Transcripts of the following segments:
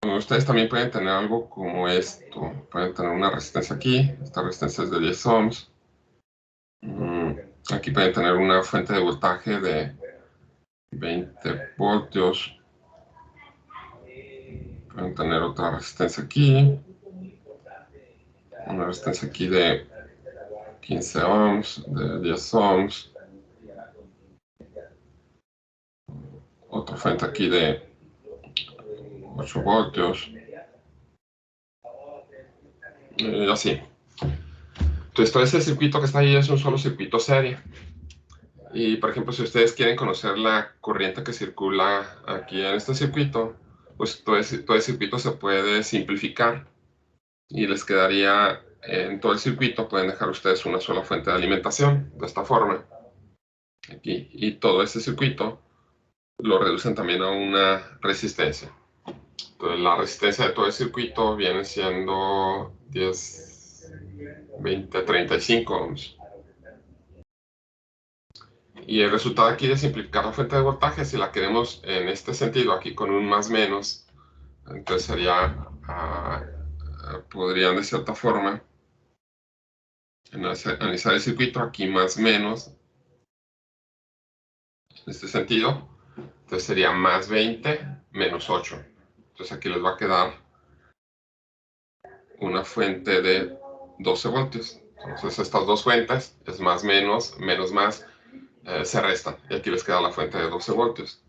Ustedes también pueden tener algo como esto. Pueden tener una resistencia aquí. Esta resistencia es de 10 ohms. Aquí pueden tener una fuente de voltaje de 20 voltios. Pueden tener otra resistencia aquí. Una resistencia aquí de 15 ohms, de 10 ohms. Otra fuente aquí de 8 voltios. Y así. Entonces todo ese circuito que está ahí es un solo circuito serie. Y por ejemplo, si ustedes quieren conocer la corriente que circula aquí en este circuito, pues todo el circuito se puede simplificar y les quedaría en todo el circuito, pueden dejar ustedes una sola fuente de alimentación de esta forma. Aquí. Y todo este circuito lo reducen también a una resistencia. Entonces la resistencia de todo el circuito viene siendo 10, 20, 35 ohms. Y el resultado aquí de simplificar la fuente de voltaje, si la queremos en este sentido, aquí con un más menos, entonces sería, podrían de cierta forma analizar el circuito aquí más menos, en este sentido, entonces sería más 20 menos 8. Entonces aquí les va a quedar una fuente de 12 voltios. Entonces estas dos fuentes, es más menos, menos más, se restan. Y aquí les queda la fuente de 12 voltios.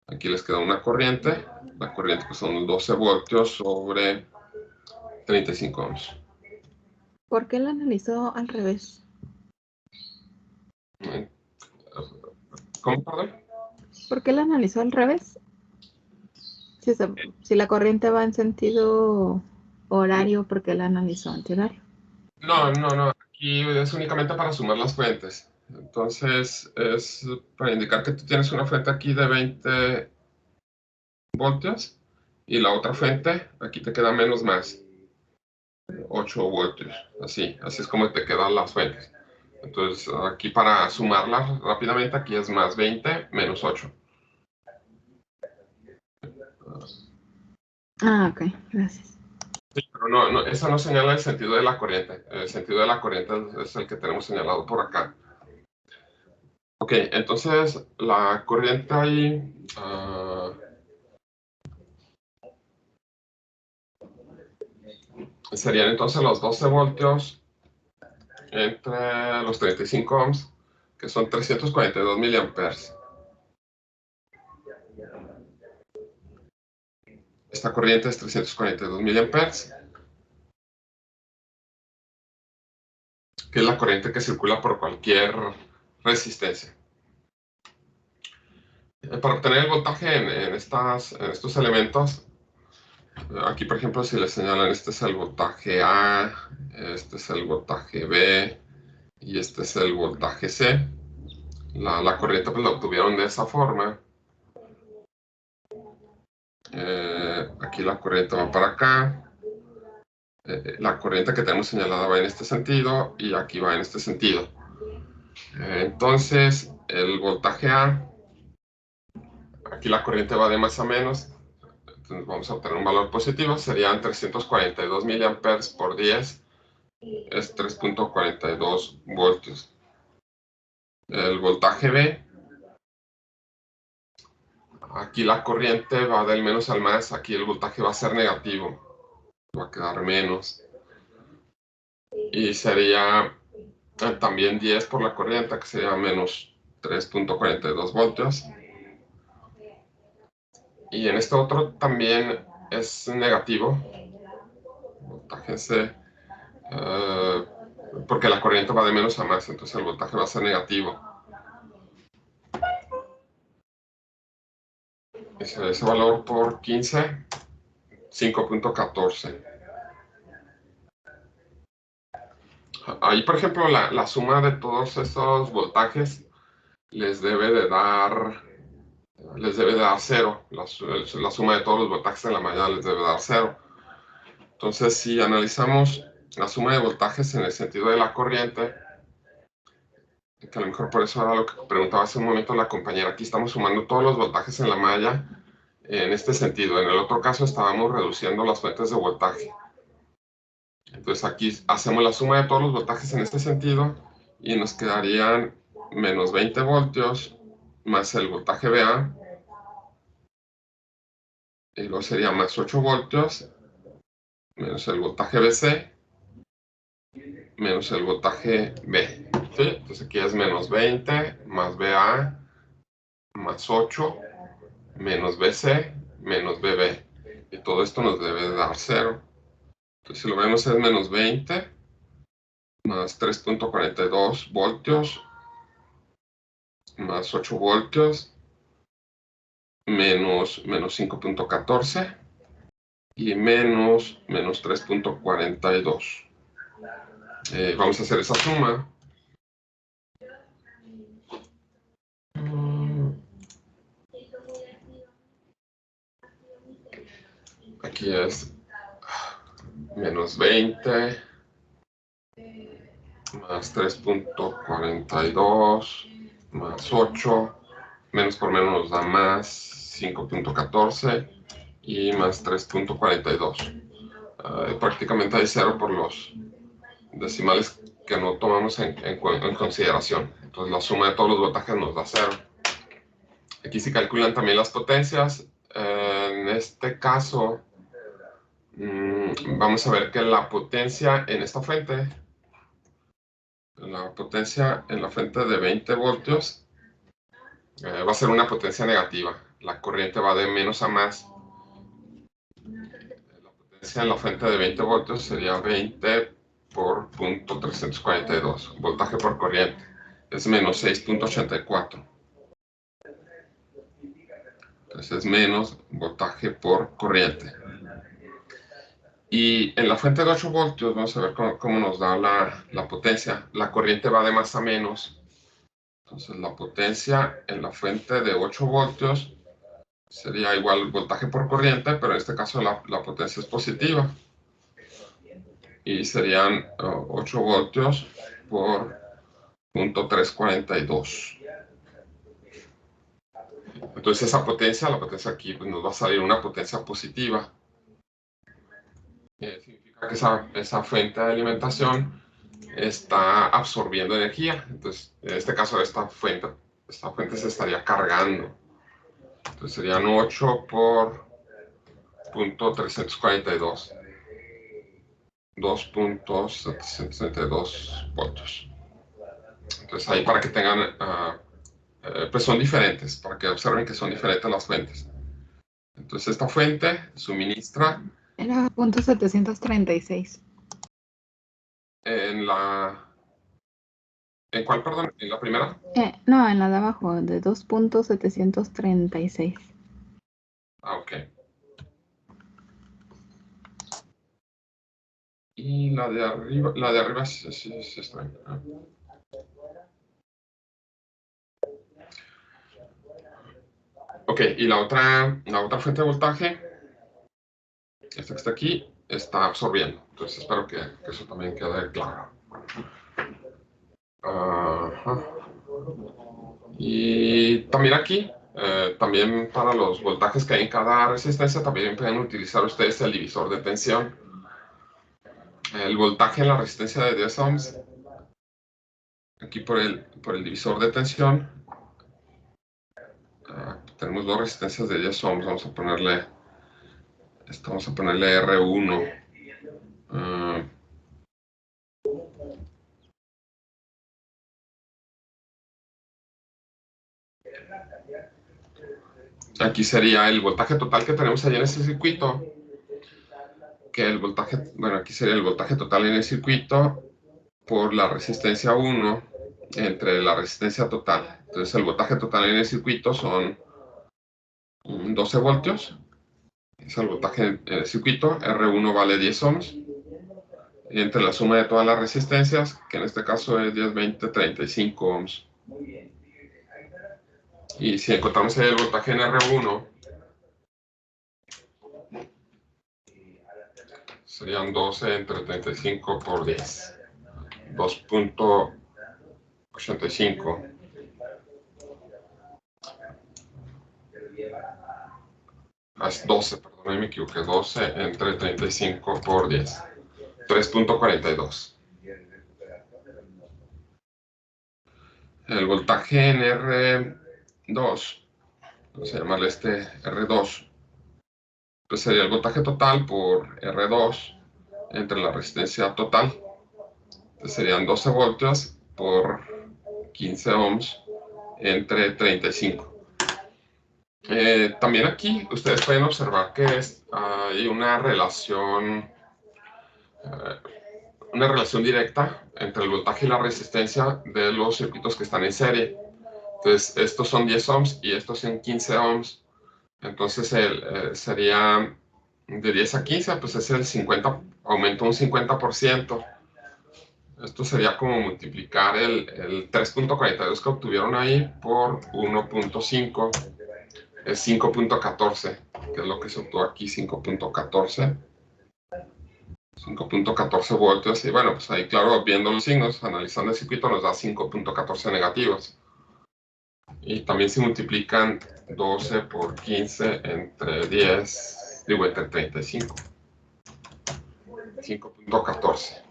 Aquí les queda una corriente. La corriente pues son 12 voltios sobre 35 ohms. ¿Por qué la analizó al revés? ¿Cómo, perdón? ¿Por qué la analizó al revés? Si la corriente va en sentido horario, ¿por qué la analizó antihorario? No. Aquí es únicamente para sumar las fuentes. Entonces es para indicar que tú tienes una fuente aquí de 20 voltios y la otra fuente, aquí te queda menos más, 8 voltios. Así es como te quedan las fuentes. Entonces aquí para sumarlas rápidamente, aquí es más 20 menos 8. Ok, gracias. Sí, pero no, eso no señala el sentido de la corriente. El sentido de la corriente es el que tenemos señalado por acá. Ok, entonces la corriente ahí serían entonces los 12 voltios entre los 35 ohms, que son 342 miliamperes. Esta corriente es 342 miliamperes, que es la corriente que circula por cualquier resistencia. Para obtener el voltaje en estos elementos, aquí por ejemplo si les señalan este es el voltaje A, este es el voltaje B y este es el voltaje C, la corriente pues la obtuvieron de esa forma. Aquí la corriente va para acá. La corriente que tenemos señalada va en este sentido y aquí va en este sentido. Entonces, el voltaje A, aquí la corriente va de más a menos, entonces vamos a obtener un valor positivo, serían 342 miliamperes por 10, es 3.42 voltios. El voltaje B, aquí la corriente va del menos al más, aquí el voltaje va a ser negativo, va a quedar menos. Y sería también 10 por la corriente, que sería menos 3.42 voltios. Y en este otro también es negativo, voltaje C, porque la corriente va de menos a más, entonces el voltaje va a ser negativo. Ese valor por 15, 5.14. Ahí, por ejemplo, la suma de todos estos voltajes les debe de dar 0. La suma de todos los voltajes en la mañana les debe dar 0. Entonces, si analizamos la suma de voltajes en el sentido de la corriente, que a lo mejor por eso era lo que preguntaba hace un momento la compañera, aquí estamos sumando todos los voltajes en la malla en este sentido. En el otro caso estábamos reduciendo las fuentes de voltaje. Entonces aquí hacemos la suma de todos los voltajes en este sentido y nos quedarían menos 20 voltios más el voltaje VA, y luego sería más 8 voltios menos el voltaje BC menos el voltaje B. ¿Sí? Entonces aquí es menos 20 más VA más 8 menos BC menos BB. Y todo esto nos debe dar 0. Entonces si lo vemos es menos 20 más 3.42 voltios más 8 voltios menos 5.14 y menos 3.42. Vamos a hacer esa suma. Aquí es menos 20 más 3.42 más 8, menos por menos nos da más 5.14 y más 3.42. Prácticamente hay 0 por los decimales que no tomamos en consideración. Entonces la suma de todos los voltajes nos da 0. Aquí se calculan también las potencias. En este caso, vamos a ver que la potencia en esta fuente, la potencia en la fuente de 20 voltios, va a ser una potencia negativa. La corriente va de menos a más. La potencia en la fuente de 20 voltios sería 20 por 0.342, voltaje por corriente. Es menos 6.84. Entonces es menos voltaje por corriente. Y en la fuente de 8 voltios, vamos a ver cómo nos da la potencia. La corriente va de más a menos. Entonces la potencia en la fuente de 8 voltios sería igual al voltaje por corriente, pero en este caso la potencia es positiva. Y serían 8 voltios por 0.342. Entonces esa potencia, la potencia aquí, pues nos va a salir una potencia positiva. Significa que esa fuente de alimentación está absorbiendo energía. Entonces, en este caso, esta fuente se estaría cargando. Entonces serían 8 por 0.342. 2.762 voltios. Entonces ahí para que tengan, pues son diferentes, para que observen que son diferentes las fuentes. Entonces esta fuente suministra... Era 0.736. ¿En cuál, perdón? ¿En la primera? No, en la de abajo, de 2.736. Ah, ok. Y la de arriba sí está bien. Ok, y la otra fuente de voltaje, esta que está aquí, está absorbiendo. Entonces espero que eso también quede claro. Y también aquí, también para los voltajes que hay en cada resistencia, también pueden utilizar ustedes el divisor de tensión. El voltaje en la resistencia de 10 ohms, aquí por el divisor de tensión, tenemos dos resistencias de 10 ohms. Vamos a ponerle R1. Aquí sería el voltaje total que tenemos allá en este circuito. Que el voltaje, bueno, aquí sería el voltaje total en el circuito por la resistencia 1 entre la resistencia total. Entonces el voltaje total en el circuito son 12 voltios. Es el voltaje en el circuito. R1 vale 10 ohms. Y entre la suma de todas las resistencias, que en este caso es 10, 20, 35 ohms. Y si encontramos el voltaje en R1, serían 12 entre 35 por 10. 2.85. Es 12, perdón, me equivoqué. 12 entre 35 por 10. 3.42. El voltaje en R2, vamos a llamarle este R2, pues sería el voltaje total por R2 entre la resistencia total. Entonces serían 12 voltios por 15 ohms entre 35. También aquí ustedes pueden observar que hay una relación directa entre el voltaje y la resistencia de los circuitos que están en serie. Entonces, estos son 10 ohms y estos son 15 ohms. Entonces, sería de 10 a 15, pues es el 50, aumenta un 50%. Esto sería como multiplicar el 3.42 que obtuvieron ahí por 1.5, es 5.14, que es lo que se obtuvo aquí, 5.14 voltios. Y bueno, pues ahí, claro, viendo los signos, analizando el circuito, nos da 5.14 negativos. Y también se multiplican 12 por 15 entre 10, digo, entre 35. 5.14.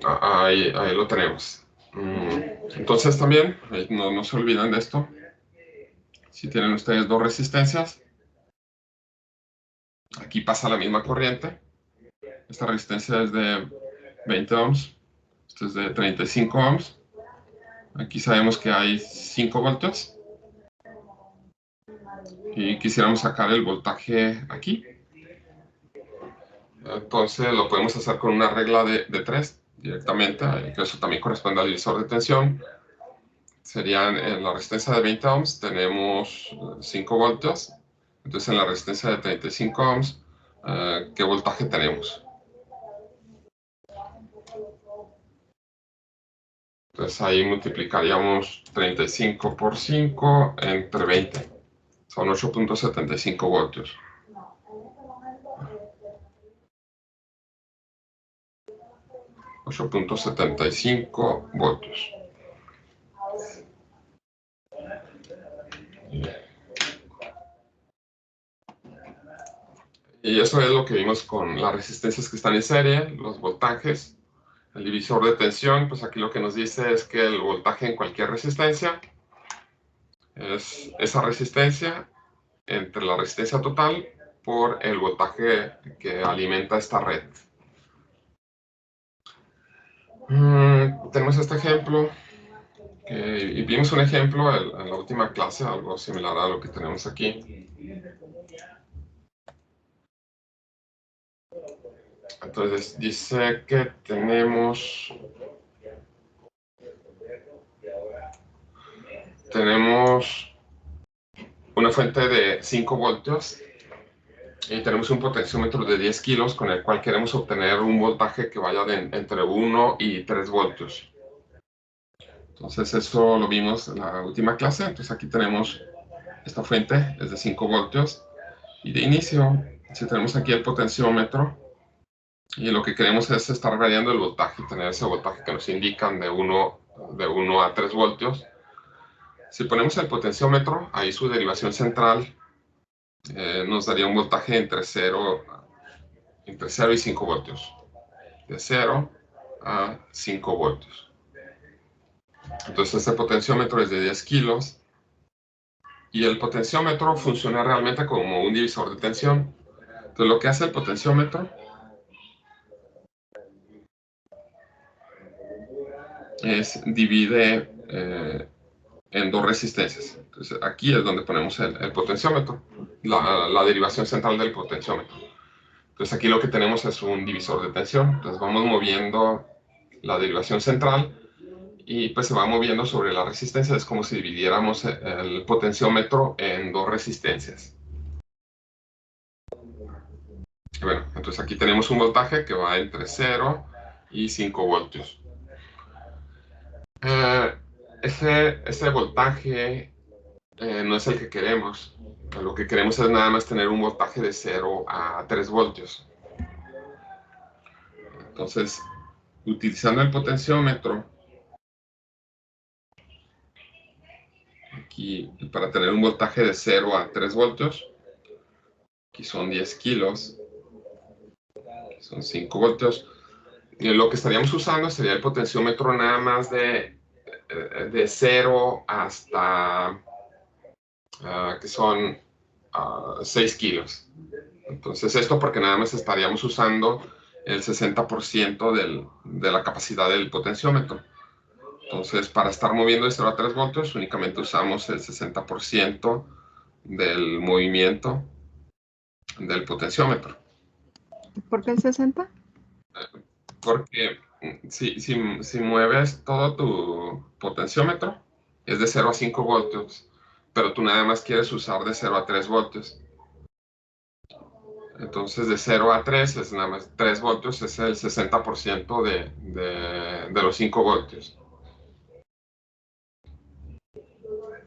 Ahí lo tenemos. Entonces también, no se olviden de esto. Si tienen ustedes dos resistencias, aquí pasa la misma corriente. Esta resistencia es de 20 ohms, esta es de 35 ohms. Aquí sabemos que hay 5 voltios. Y quisiéramos sacar el voltaje aquí. Entonces lo podemos hacer con una regla de 3 directamente, que eso también corresponde al divisor de tensión. Serían en la resistencia de 20 ohms tenemos 5 voltios. Entonces en la resistencia de 35 ohms, ¿qué voltaje tenemos? Entonces ahí multiplicaríamos 35 por 5 entre 20. Son 8.75 voltios. 8.75 voltios. Y eso es lo que vimos con las resistencias que están en serie, los voltajes. El divisor de tensión, pues aquí lo que nos dice es que el voltaje en cualquier resistencia es esa resistencia entre la resistencia total por el voltaje que alimenta esta red. Tenemos este ejemplo, y vimos un ejemplo en la última clase, algo similar a lo que tenemos aquí. Entonces dice que tenemos una fuente de 5 voltios y tenemos un potenciómetro de 10 kilos con el cual queremos obtener un voltaje que vaya entre 1 y 3 voltios. Entonces eso lo vimos en la última clase. Entonces aquí tenemos esta fuente, es de 5 voltios. Y de inicio, si tenemos aquí el potenciómetro, y lo que queremos es estar variando el voltaje, tener ese voltaje que nos indican de 1 a 3 voltios. Si ponemos el potenciómetro, ahí su derivación central nos daría un voltaje entre 0 y 5 voltios. De 0 a 5 voltios. Entonces este potenciómetro es de 10 kilos y el potenciómetro funciona realmente como un divisor de tensión. Entonces lo que hace el potenciómetro es divide en dos resistencias. Entonces aquí es donde ponemos el potenciómetro, la derivación central del potenciómetro. Entonces aquí lo que tenemos es un divisor de tensión. Entonces vamos moviendo la derivación central y pues se va moviendo sobre la resistencia. Es como si dividiéramos el potenciómetro en dos resistencias. Bueno, entonces aquí tenemos un voltaje que va entre 0 y 5 voltios. Ese voltaje no es el que queremos. Lo que queremos es nada más tener un voltaje de 0 a 3 voltios. Entonces, utilizando el potenciómetro, aquí, para tener un voltaje de 0 a 3 voltios, aquí son 10 kilos, aquí son 5 voltios. Y lo que estaríamos usando sería el potenciómetro nada más de 0 hasta que son 6 kilos. Entonces esto porque nada más estaríamos usando el 60% de la capacidad del potenciómetro. Entonces para estar moviendo de 0 a 3 voltios únicamente usamos el 60% del movimiento del potenciómetro. ¿Por qué el 60? Porque si mueves todo tu potenciómetro, es de 0 a 5 voltios, pero tú nada más quieres usar de 0 a 3 voltios. Entonces de 0 a 3 es nada más 3 voltios, es el 60% de los 5 voltios.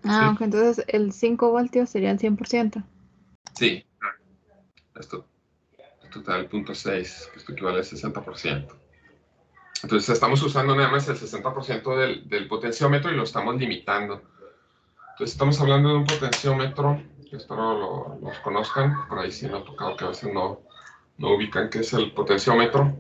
Ah, ¿Sí? ok, entonces el 5 voltios sería el 100%. Sí. Esto te da el punto 6, que esto equivale al 60%. Entonces estamos usando nada más el 60% del potenciómetro y lo estamos limitando. Entonces estamos hablando de un potenciómetro, que espero los conozcan, por ahí sí me ha tocado que a veces no ubican qué es el potenciómetro.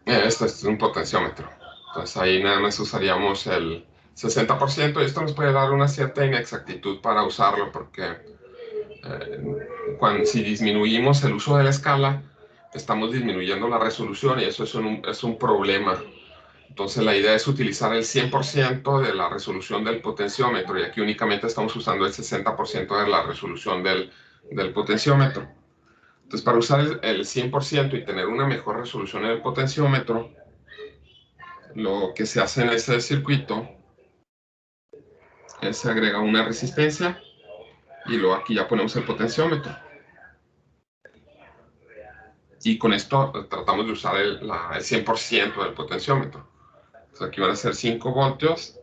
Esto es un potenciómetro. Entonces ahí nada más usaríamos el 60% y esto nos puede dar una cierta inexactitud para usarlo porque si disminuimos el uso de la escala, estamos disminuyendo la resolución y eso es un problema. Entonces la idea es utilizar el 100% de la resolución del potenciómetro y aquí únicamente estamos usando el 60% de la resolución del potenciómetro. Entonces para usar el 100% y tener una mejor resolución en el potenciómetro, lo que se hace en ese circuito es se agrega una resistencia y luego aquí ya ponemos el potenciómetro. Y con esto tratamos de usar el 100% del potenciómetro. Entonces aquí van a ser 5 voltios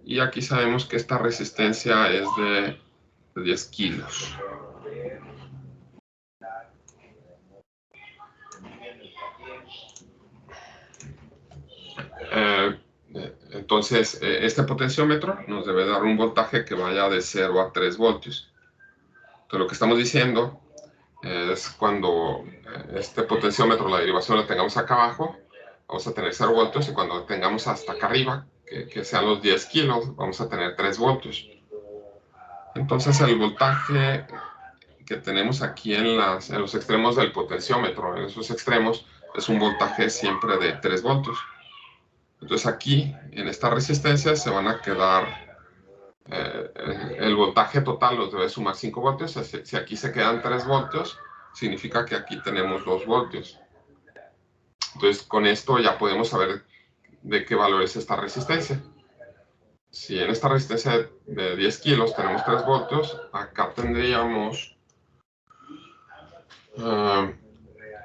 y aquí sabemos que esta resistencia es de 10 kilos. Entonces, este potenciómetro nos debe dar un voltaje que vaya de 0 a 3 voltios. Entonces, lo que estamos diciendo es cuando este potenciómetro, la derivación la tengamos acá abajo, vamos a tener 0 voltios y cuando tengamos hasta acá arriba, que sean los 10 kilos, vamos a tener 3 voltios. Entonces, el voltaje que tenemos aquí en los extremos del potenciómetro, en esos extremos, es un voltaje siempre de 3 voltios. Entonces aquí, en esta resistencia, se van a quedar, el voltaje total nos debe sumar 5 voltios. Si aquí se quedan 3 voltios, significa que aquí tenemos 2 voltios. Entonces con esto ya podemos saber de qué valor es esta resistencia. Si en esta resistencia de 10 kilos tenemos 3 voltios, acá tendríamos,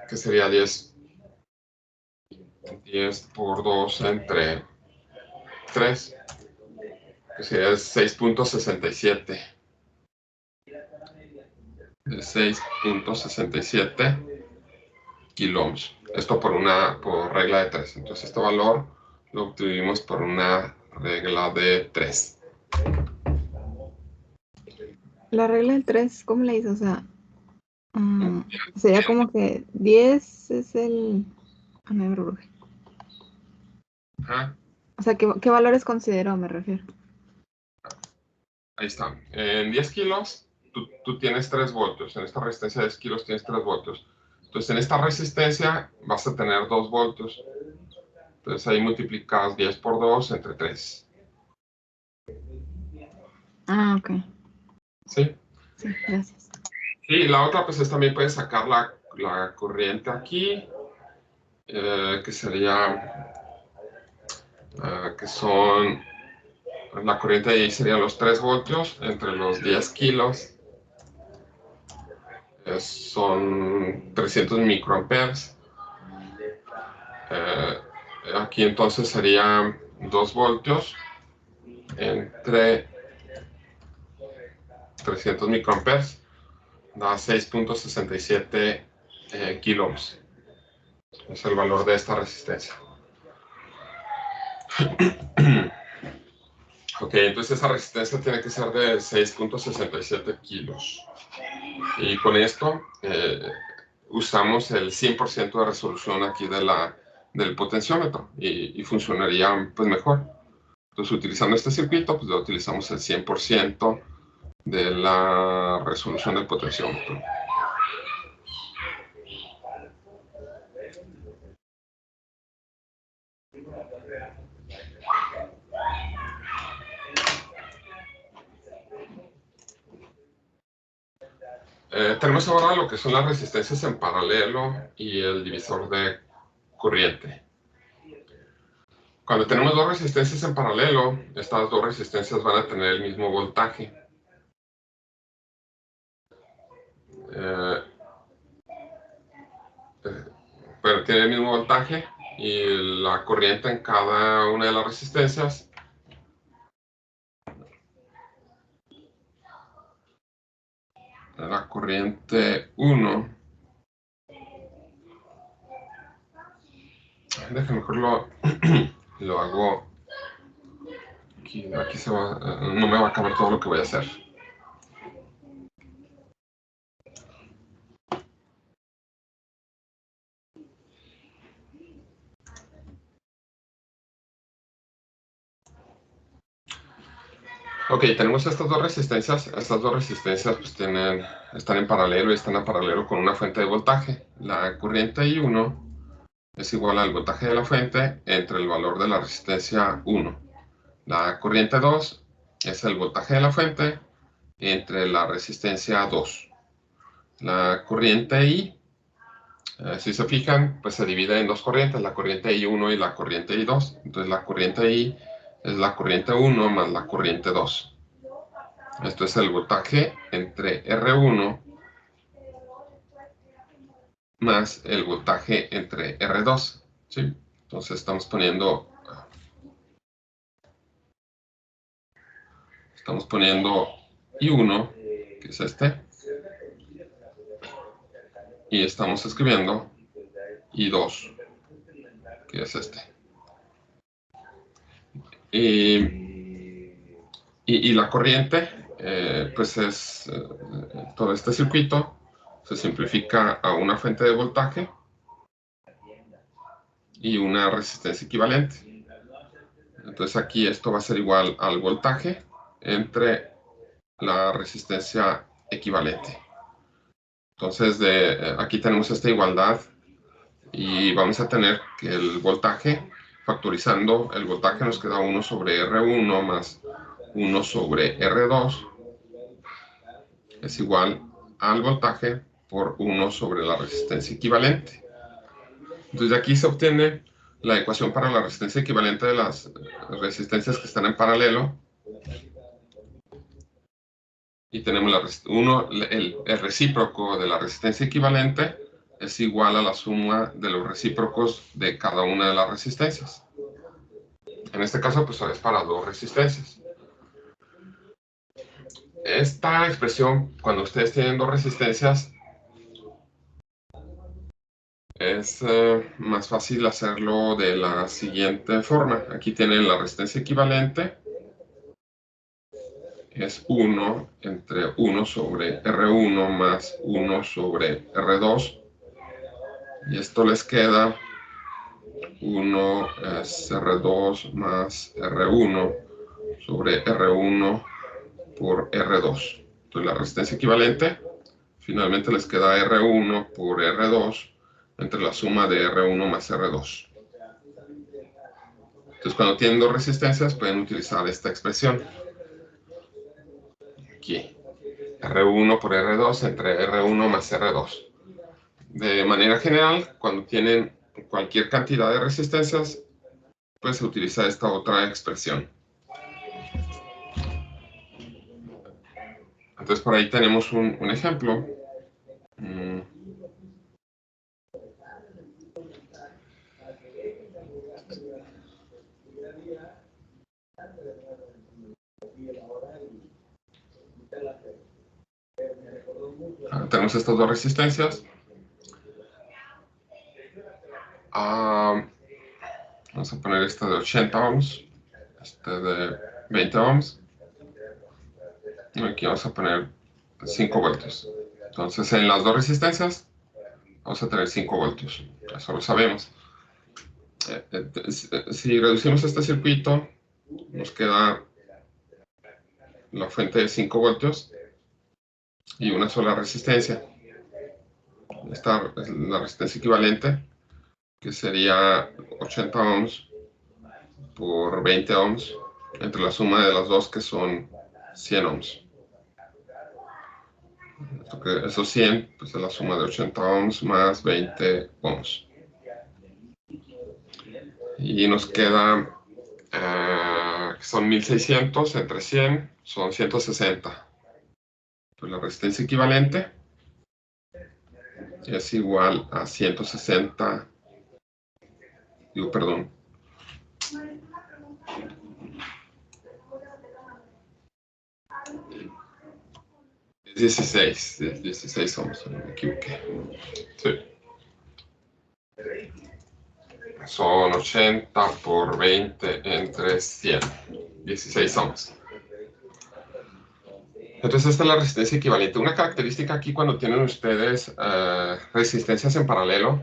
que sería 10 por 2 entre 3, que sería 6.67. 6.67 kiloohms. Esto por regla de 3. Entonces este valor lo obtuvimos por una regla de 3. La regla del 3, ¿cómo le hizo? O sea, sería como que 10 es el... no me bruje. Ajá. O sea, ¿qué valores consideró, me refiero? Ahí está. En 10 kilos, tú tienes 3 voltios. En esta resistencia de 10 kilos tienes 3 voltios. Entonces, en esta resistencia vas a tener 2 voltios. Entonces, ahí multiplicas 10 por 2 entre 3. Ah, ok. ¿Sí? Sí, gracias. Y la otra, pues, es también puedes sacar la corriente aquí, que sería, que son, la corriente ahí serían los 3 voltios entre los 10 kilos. Son 300 microamperes. Aquí entonces serían 2 voltios entre 300 microamperes, da 6.67 kiloohms. Es el valor de esta resistencia. Ok, entonces esa resistencia tiene que ser de 6.67 kilos. Y con esto usamos el 100% de resolución aquí del potenciómetro y funcionaría pues mejor. Entonces utilizando este circuito, pues utilizamos el 100% de la resolución del potenciómetro. Tenemos ahora lo que son las resistencias en paralelo y el divisor de corriente. Cuando tenemos dos resistencias en paralelo, estas dos resistencias van a tener el mismo voltaje. Pero tiene el mismo voltaje y la corriente en cada una de las resistencias la corriente 1, déjame mejor lo hago aquí no me va a caber todo lo que voy a hacer. Ok, tenemos estas dos resistencias. Estas dos resistencias pues, están en paralelo y están en paralelo con una fuente de voltaje. La corriente I1 es igual al voltaje de la fuente entre el valor de la resistencia 1. La corriente 2 es el voltaje de la fuente entre la resistencia 2. La corriente I, si se fijan, pues se divide en dos corrientes, la corriente I1 y la corriente I2. Entonces la corriente I es la corriente 1 más la corriente 2. Esto es el voltaje entre R1 más el voltaje entre R2. ¿Sí? Entonces estamos poniendo I1, que es este, y estamos escribiendo I2, que es este. Y la corriente, pues es todo este circuito se simplifica a una fuente de voltaje y una resistencia equivalente. Entonces aquí esto va a ser igual al voltaje entre la resistencia equivalente. Entonces aquí tenemos esta igualdad y vamos a tener que el voltaje, factorizando el voltaje nos queda 1 sobre R1 más 1 sobre R2 es igual al voltaje por 1 sobre la resistencia equivalente. Entonces de aquí se obtiene la ecuación para la resistencia equivalente de las resistencias que están en paralelo. Y tenemos el recíproco de la resistencia equivalente es igual a la suma de los recíprocos de cada una de las resistencias. En este caso, pues es para dos resistencias. Esta expresión, cuando ustedes tienen dos resistencias, es más fácil hacerlo de la siguiente forma. Aquí tienen la resistencia equivalente. Es 1 entre 1 sobre R1 más 1 sobre R2. Y esto les queda 1 es R2 más R1 sobre R1 por R2. Entonces la resistencia equivalente finalmente les queda R1 por R2 entre la suma de R1 más R2. Entonces cuando tienen dos resistencias pueden utilizar esta expresión. Aquí, R1 por R2 entre R1 más R2. De manera general, cuando tienen cualquier cantidad de resistencias, pues se utiliza esta otra expresión. Entonces por ahí tenemos un ejemplo. Tenemos estas dos resistencias. Vamos a poner este de 80 ohms, este de 20 ohms. Y aquí vamos a poner 5 voltios. Entonces, en las dos resistencias vamos a tener 5 voltios. Eso lo sabemos. Si reducimos este circuito, nos queda la fuente de 5 voltios y una sola resistencia. Esta es la resistencia equivalente, que sería 80 ohms por 20 ohms, entre la suma de las dos, que son 100 ohms. Esos 100 pues, es la suma de 80 ohms más 20 ohms. Y nos queda, son 1600 entre 100, son 160. Pues la resistencia equivalente es igual a 160, digo, perdón. Es 16 ohms, no me equivoqué. Sí. Son 80 por 20 entre 100, 16 ohms. Entonces esta es la resistencia equivalente. Una característica aquí cuando tienen ustedes resistencias en paralelo,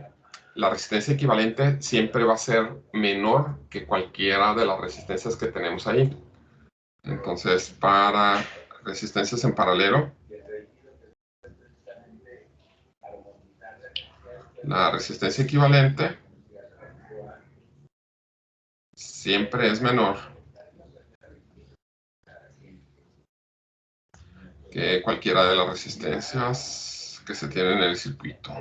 la resistencia equivalente siempre va a ser menor que cualquiera de las resistencias que tenemos ahí. Entonces para resistencias en paralelo, la resistencia equivalente siempre es menor que cualquiera de las resistencias que se tienen en el circuito.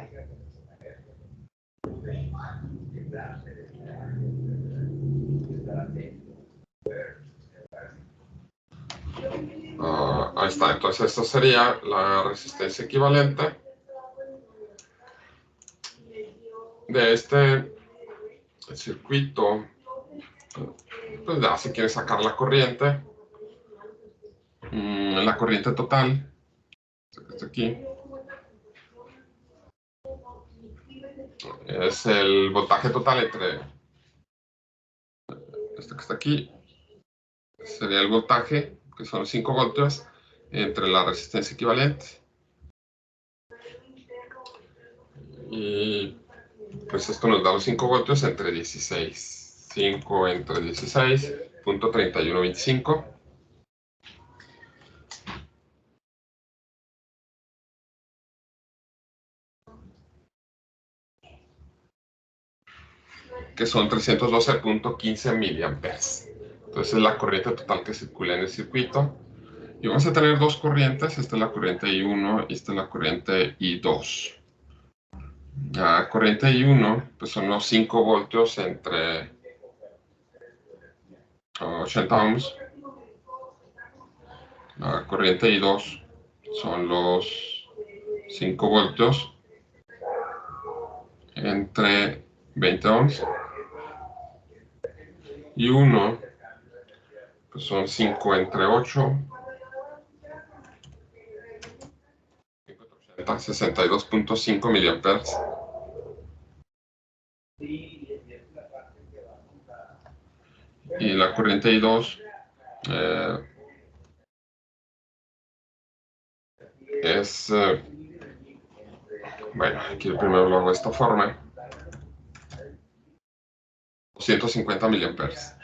Ahí está, entonces esta sería la resistencia equivalente de este circuito. Pues ya, si quieres sacar la corriente total, este aquí, es el voltaje total entre este que está aquí, sería el voltaje, que son 5 voltios, entre la resistencia equivalente. Y pues esto nos da los 5 voltios entre 16. 5 entre 16, punto 3125. Que son 312.15 miliamperes. Entonces es la corriente total que circula en el circuito. Y vamos a tener dos corrientes. Esta es la corriente I1 y esta es la corriente I2. La corriente I1 pues son los 5 voltios entre 80 ohms. La corriente I2 son los 5 voltios entre 20 ohms. Y 1 pues son 5 entre 8, 62.5 miliamperes. Y la corriente I2 es, bueno, aquí primero lo hago de esta forma, 250 miliamperes.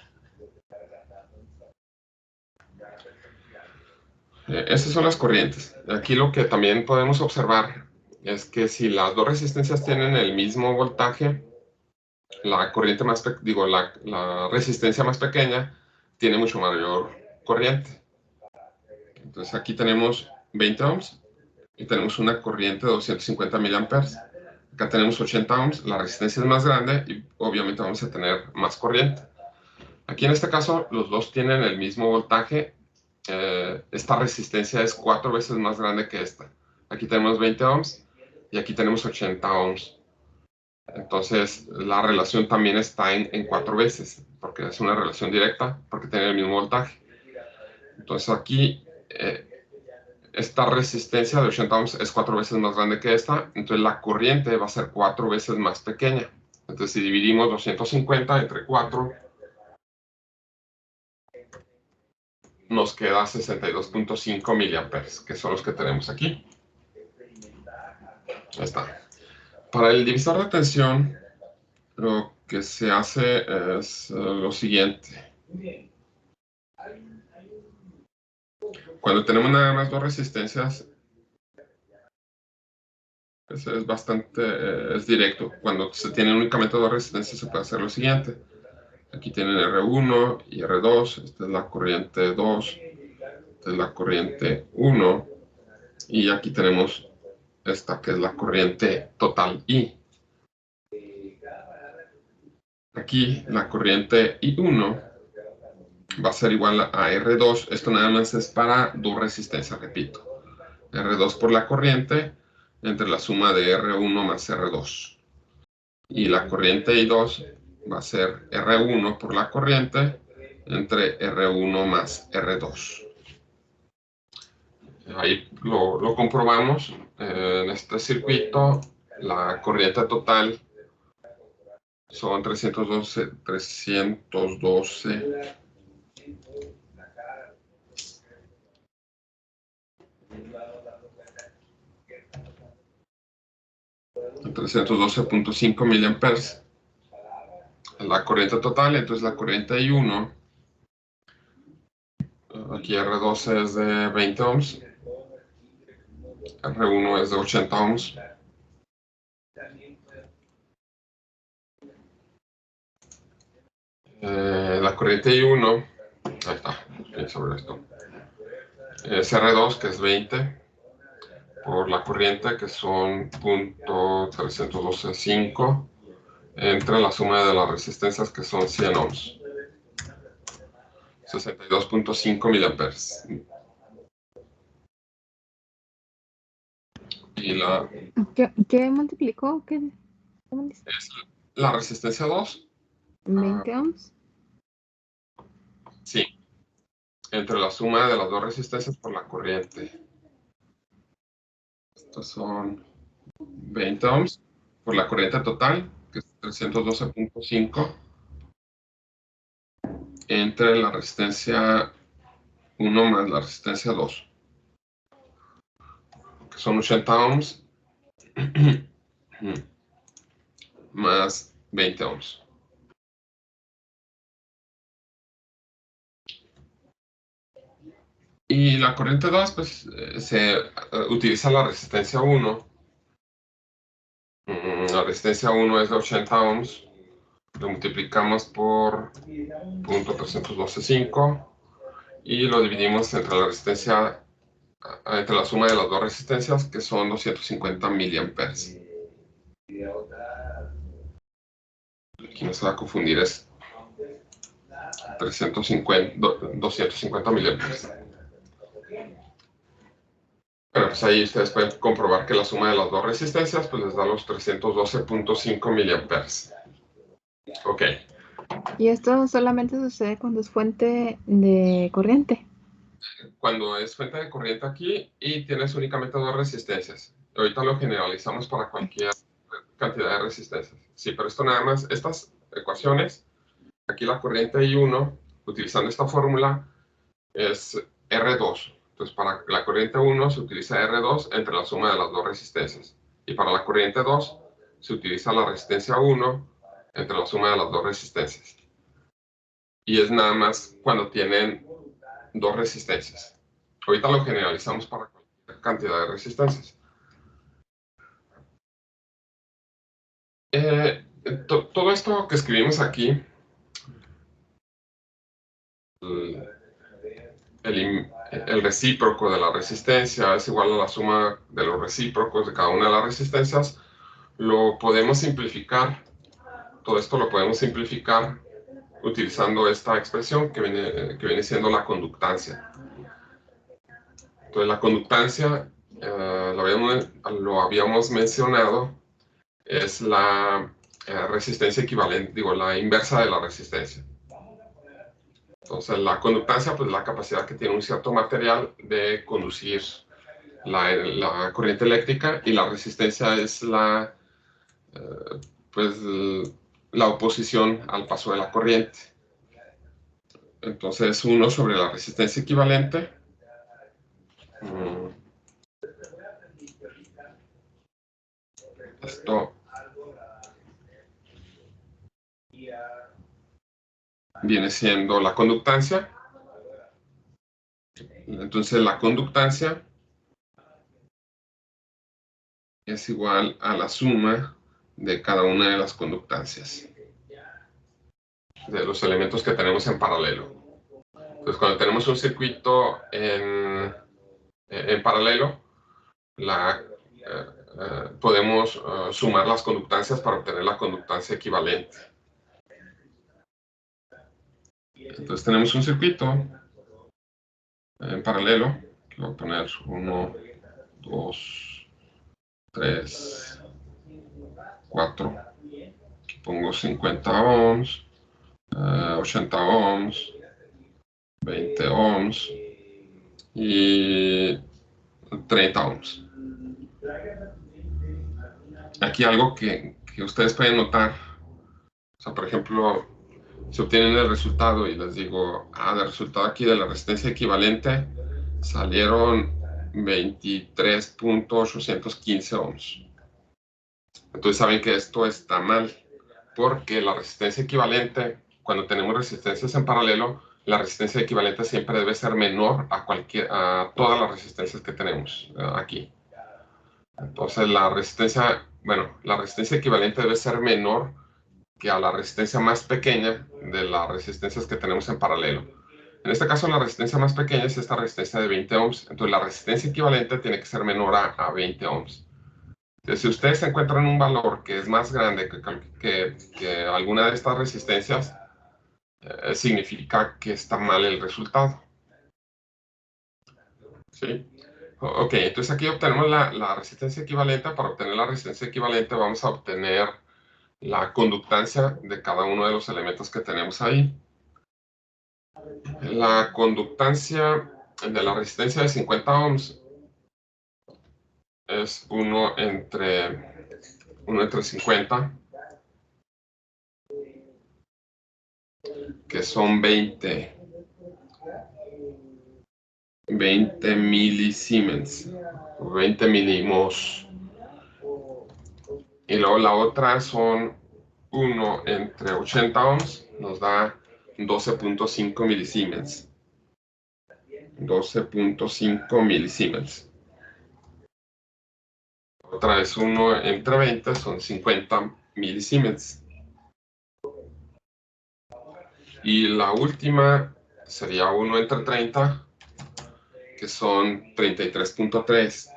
Estas son las corrientes. Aquí lo que también podemos observar es que si las dos resistencias tienen el mismo voltaje, la corriente más, la resistencia más pequeña tiene mucho mayor corriente. Entonces aquí tenemos 20 ohms y tenemos una corriente de 250 miliamperes. Acá tenemos 80 ohms, la resistencia es más grande y obviamente vamos a tener más corriente. Aquí en este caso los dos tienen el mismo voltaje. Esta resistencia es 4 veces más grande que esta. Aquí tenemos 20 ohms y aquí tenemos 80 ohms. Entonces la relación también está en 4 veces, porque es una relación directa, porque tiene el mismo voltaje. Entonces aquí esta resistencia de 80 ohms es 4 veces más grande que esta, entonces la corriente va a ser 4 veces más pequeña. Entonces, si dividimos 250 entre 4, nos queda 62.5 miliamperes, que son los que tenemos aquí. Ahí está. Para el divisor de tensión, lo que se hace es lo siguiente. Cuando tenemos nada más dos resistencias, es bastante, es directo. Cuando se tienen únicamente dos resistencias, se puede hacer lo siguiente. Aquí tienen R1 y R2. Esta es la corriente 2. Esta es la corriente 1. Y aquí tenemos esta, que es la corriente total I. Aquí la corriente I1 va a ser igual a R2. Esto nada más es para dos resistencias, repito. R2 por la corriente entre la suma de R1 más R2. Y la corriente I2 va a ser R1 por la corriente entre R1 más R2. Ahí lo comprobamos. En este circuito, la corriente total son 312. 312.5 miliamperes. La corriente total, entonces la corriente I1, aquí R2 es de 20 ohms, R1 es de 80 ohms. La corriente I1, ahí está, sobre esto, es R2, que es 20, por la corriente, que son .312.5, entre la suma de las resistencias, que son 100 ohms. 62.5 miliamperes. Y la... ¿Qué multiplicó? ¿Cómo dice? Es la resistencia 2. 20 ohms. Sí. Entre la suma de las dos resistencias por la corriente. Estos son 20 ohms por la corriente total, que es 312.5, entre la resistencia 1 más la resistencia 2, que son 80 ohms, más 20 ohms. Y la corriente 2, pues, se utiliza la resistencia 1. La resistencia 1 es de 80 ohms. Lo multiplicamos por .312.5 y lo dividimos entre la resistencia, entre la suma de las dos resistencias, que son 250 miliamperes. Aquí no se va a confundir, es 250 miliamperes. Bueno, pues ahí ustedes pueden comprobar que la suma de las dos resistencias pues les da los 312.5 miliamperes. Ok. ¿Y esto solamente sucede cuando es fuente de corriente? Cuando es fuente de corriente aquí y tienes únicamente dos resistencias. Ahorita lo generalizamos para cualquier cantidad de resistencias. Sí, pero esto nada más, estas ecuaciones, aquí la corriente I1, utilizando esta fórmula, es R2. Entonces, para la corriente 1 se utiliza R2 entre la suma de las dos resistencias. Y para la corriente 2 se utiliza la resistencia 1 entre la suma de las dos resistencias. Y es nada más cuando tienen dos resistencias. Ahorita lo generalizamos para cualquier cantidad de resistencias. Todo esto que escribimos aquí, el recíproco de la resistencia es igual a la suma de los recíprocos de cada una de las resistencias, lo podemos simplificar. Todo esto lo podemos simplificar utilizando esta expresión que viene siendo la conductancia. Entonces, la conductancia, lo habíamos mencionado, es la resistencia equivalente, digo, la inversa de la resistencia. Entonces, la conductancia, pues, la capacidad que tiene un cierto material de conducir la corriente eléctrica, y la resistencia es la pues, la oposición al paso de la corriente. Entonces 1 sobre la resistencia equivalente. Esto viene siendo la conductancia. Entonces la conductancia es igual a la suma de cada una de las conductancias de los elementos que tenemos en paralelo. Entonces cuando tenemos un circuito en paralelo, podemos sumar las conductancias para obtener la conductancia equivalente. Entonces tenemos un circuito en paralelo. Voy a poner 1, 2, 3, 4. Aquí pongo 50 ohms, 80 ohms, 20 ohms y 30 ohms. Aquí algo que ustedes pueden notar, o sea, por ejemplo, si obtienen el resultado y les digo, el resultado aquí de la resistencia equivalente salieron 23.815 ohms. Entonces saben que esto está mal, porque la resistencia equivalente, cuando tenemos resistencias en paralelo, la resistencia equivalente siempre debe ser menor a todas las resistencias que tenemos aquí. Entonces la resistencia equivalente debe ser menor que a la resistencia más pequeña de las resistencias que tenemos en paralelo. En este caso, la resistencia más pequeña es esta resistencia de 20 ohms. Entonces, la resistencia equivalente tiene que ser menor a 20 ohms. Entonces, si ustedes encuentran un valor que es más grande que alguna de estas resistencias, significa que está mal el resultado. ¿Sí? Ok, entonces aquí obtenemos la resistencia equivalente. Para obtener la resistencia equivalente vamos a obtener la conductancia de cada uno de los elementos que tenemos ahí. La conductancia de la resistencia de 50 ohms es 1 entre 50, que son 20 milisiemens, 20 milimos. Y luego la otra son 1 entre 80 ohms, nos da 12.5 milisiemens. 12.5 milisiemens. Otra vez 1 entre 20 son 50 milisiemens. Y la última sería 1 entre 30, que son 33.3.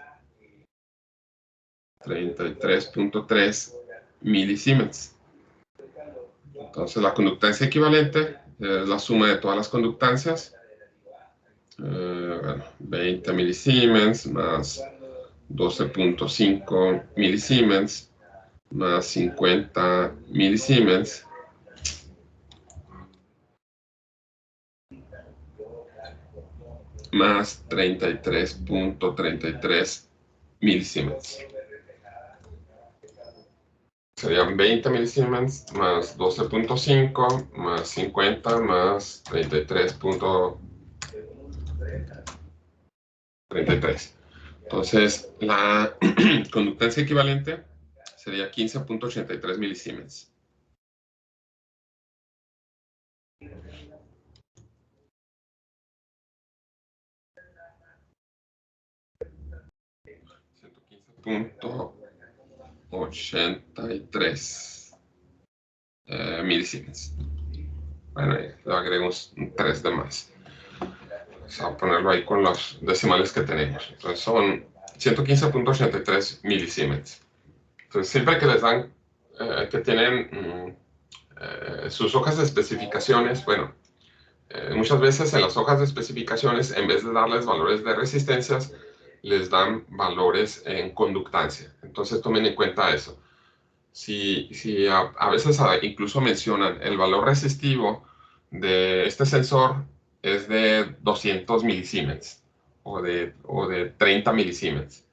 33.3 milisiemens. Entonces la conductancia equivalente es la suma de todas las conductancias. 20 milisiemens más 12.5 milisiemens más 50 milisiemens más 33.33 milisiemens. Serían 20 milisiemens más 12.5 más 50 más 33.33. Entonces, la conductancia equivalente sería 15.83 milisiemens. .83 milisiemens. Bueno, le agrego un 3 de más. Vamos a ponerlo ahí con los decimales que tenemos. Entonces son 115.83 milisiemens. Entonces siempre que les dan, que tienen sus hojas de especificaciones, bueno, muchas veces en las hojas de especificaciones, en vez de darles valores de resistencias, les dan valores en conductancia. Entonces tomen en cuenta eso. Si a veces incluso mencionan el valor resistivo de este sensor es de 200 milisiemens o de 30 milisiemens.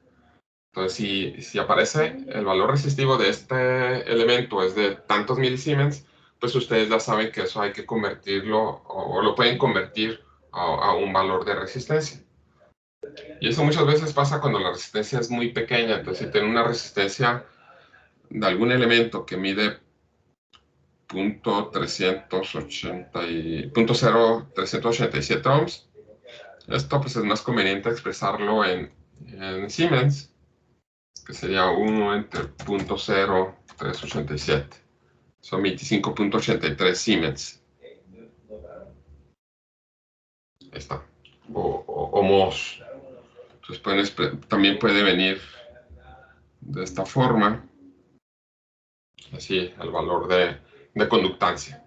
Entonces, si aparece el valor resistivo de este elemento es de tantos milisiemens, pues ustedes ya saben que eso hay que convertirlo, o lo pueden convertir a un valor de resistencia. Y eso muchas veces pasa cuando la resistencia es muy pequeña. Entonces, si tienen una resistencia de algún elemento que mide 0.387 ohms, esto pues es más conveniente expresarlo en Siemens, que sería 1 entre 0.0387. Son 25.83 Siemens. Ahí está. O mos. Entonces también puede venir de esta forma. Así, el valor de conductancia.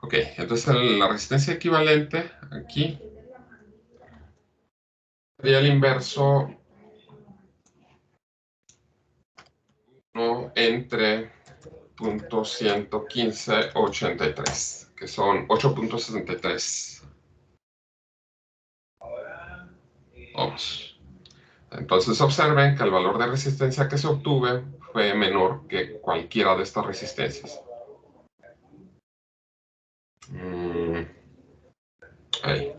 Ok, entonces la resistencia equivalente aquí sería el inverso 1 entre 0.11583, que son 8.63 ohms. Entonces observen que el valor de resistencia que se obtuvo fue menor que cualquiera de estas resistencias. Ahí.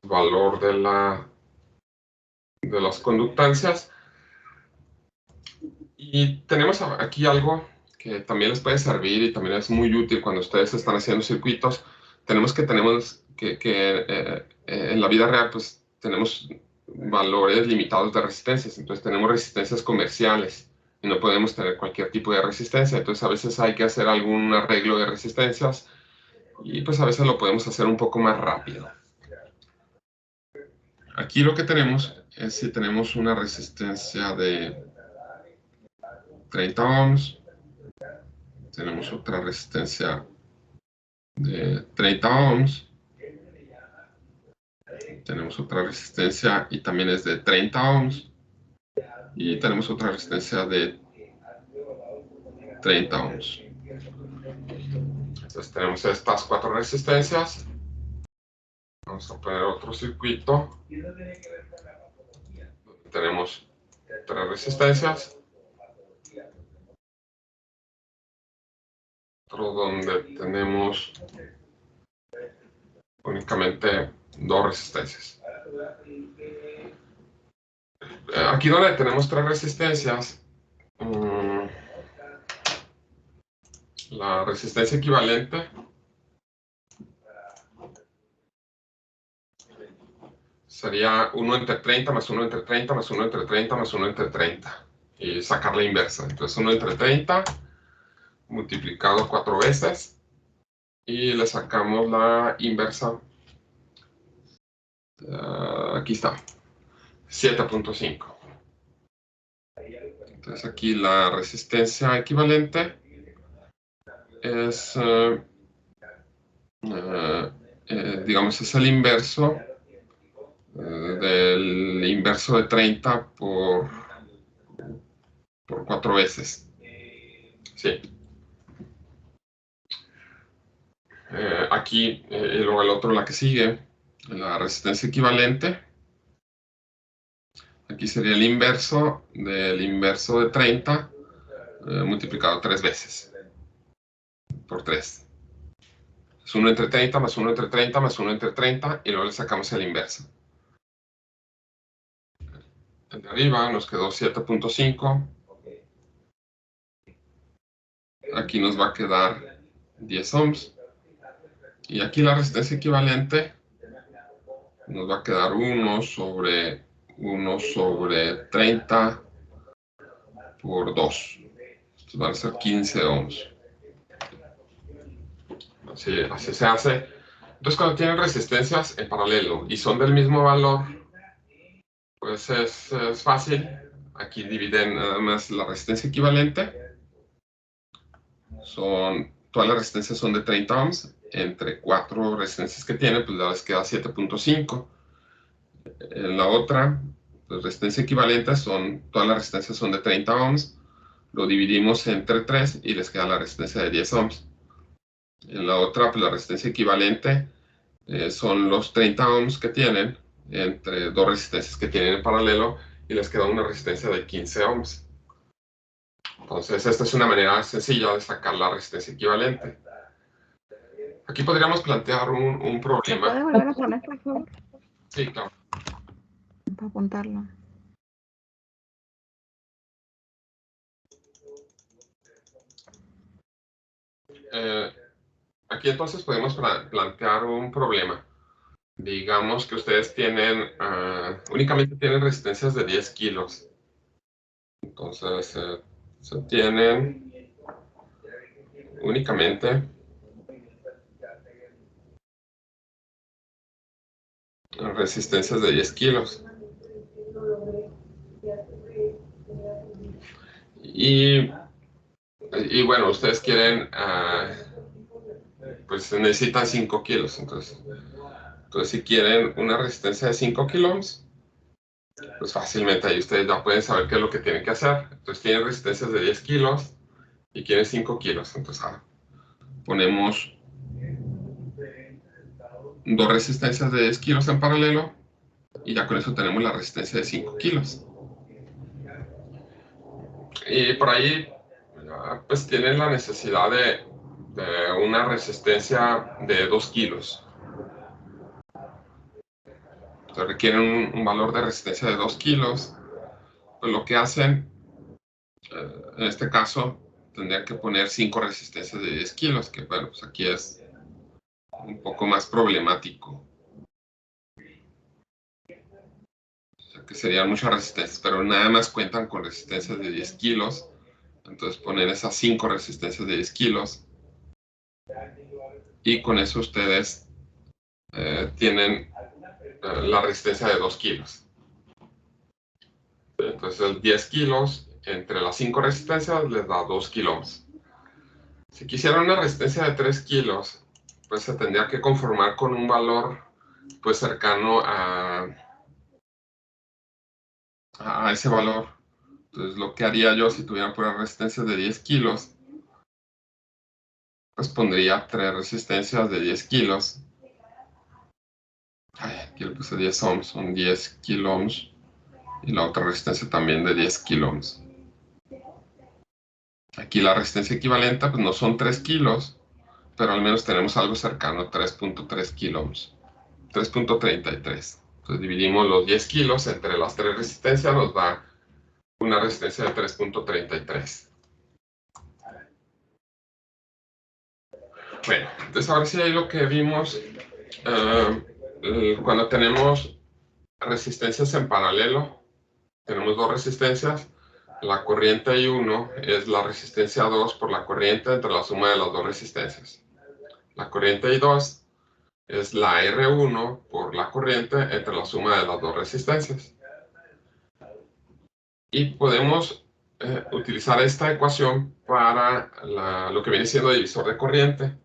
Valor de las conductancias. Y tenemos aquí algo que también les puede servir y también es muy útil cuando ustedes están haciendo circuitos. Tenemos que en la vida real pues tenemos valores limitados de resistencias. Entonces tenemos resistencias comerciales y no podemos tener cualquier tipo de resistencia. Entonces a veces hay que hacer algún arreglo de resistencias y pues a veces lo podemos hacer un poco más rápido. Aquí lo que tenemos es si tenemos una resistencia de 30 ohms, tenemos otra resistencia de 30 ohms, tenemos otra resistencia y también es de 30 ohms, y tenemos otra resistencia de 30 ohms. Entonces tenemos estas 4 resistencias. Vamos a poner otro circuito. Tenemos 3 resistencias. Otro donde tenemos únicamente 2 resistencias. Aquí donde tenemos 3 resistencias, la resistencia equivalente sería 1 entre 30 más 1 entre 30 más 1 entre 30 más 1 entre 30. Y sacar la inversa. Entonces 1 entre 30 multiplicado 4 veces. Y le sacamos la inversa. Aquí está. 7.5. Entonces aquí la resistencia equivalente es, digamos, es el inverso del inverso de 30 por 4 veces. Sí. Aquí, y luego el otro, la que sigue, la resistencia equivalente. Aquí sería el inverso del inverso de 30 multiplicado 3 veces. Por 3. Es 1 entre 30 más 1 entre 30 más 1 entre 30 y luego le sacamos el inverso. El de arriba nos quedó 7.5. Aquí nos va a quedar 10 ohms. Y aquí la resistencia equivalente nos va a quedar 1 sobre 30 por 2. Entonces van a ser 15 ohms. Así se hace. Entonces cuando tienen resistencias en paralelo y son del mismo valor, pues es fácil. Aquí dividen nada más la resistencia equivalente. Todas las resistencias son de 30 ohms. Entre 4 resistencias que tienen, pues les queda 7.5. En la otra, pues resistencia equivalente todas las resistencias son de 30 ohms. Lo dividimos entre 3 y les queda la resistencia de 10 ohms. En la otra, pues la resistencia equivalente son los 30 ohms que tienen entre dos resistencias que tienen en paralelo y les queda una resistencia de 15 ohms. Entonces, esta es una manera sencilla de sacar la resistencia equivalente. Aquí podríamos plantear un ¿Se problema. puede volver a poner, por favor? Sí, claro. Para apuntarlo. Aquí entonces podemos plantear un problema. Digamos que ustedes tienen, únicamente tienen resistencias de 10 kilos. Entonces, se tienen únicamente resistencias de 10 kilos. Y bueno, ustedes quieren, pues necesitan 5 kilos. Entonces, si quieren una resistencia de 5 kilos, pues fácilmente ahí ustedes ya pueden saber qué es lo que tienen que hacer. Entonces tienen resistencias de 10 kilos y quieren 5 kilos. Entonces ponemos dos resistencias de 10 kilos en paralelo y ya con eso tenemos la resistencia de 5 kilos. Y por ahí, pues tienen la necesidad de una resistencia de 2 kilos. Entonces requieren un valor de resistencia de 2 kilos. Pues lo que hacen, en este caso, tendrían que poner 5 resistencias de 10 kilos, que bueno, pues aquí es un poco más problemático. O sea, que serían muchas resistencias, pero nada más cuentan con resistencias de 10 kilos. Entonces ponen esas 5 resistencias de 10 kilos. Y con eso ustedes tienen la resistencia de 2 kilos. Entonces 10 kilos entre las 5 resistencias les da 2 kilos. Si quisieran una resistencia de 3 kilos, pues se tendría que conformar con un valor pues cercano a ese valor. Entonces lo que haría yo si tuviera pura resistencia de 10 kilos, pues pondría 3 resistencias de 10 kilos. Ay, aquí le puse 10 ohms, son 10 kilo ohms. Y la otra resistencia también de 10 kilo ohms. Aquí la resistencia equivalente pues no son 3 kilos, pero al menos tenemos algo cercano a 3.3 kilo ohms. 3.33. Entonces dividimos los 10 kilos entre las 3 resistencias, nos da una resistencia de 3.33. Bueno, entonces ahora sí ahí lo que vimos, cuando tenemos resistencias en paralelo, tenemos dos resistencias, la corriente I1 es la resistencia 2 por la corriente entre la suma de las dos resistencias. La corriente I2 es la R1 por la corriente entre la suma de las dos resistencias. Y podemos utilizar esta ecuación para lo que viene siendo divisor de corriente.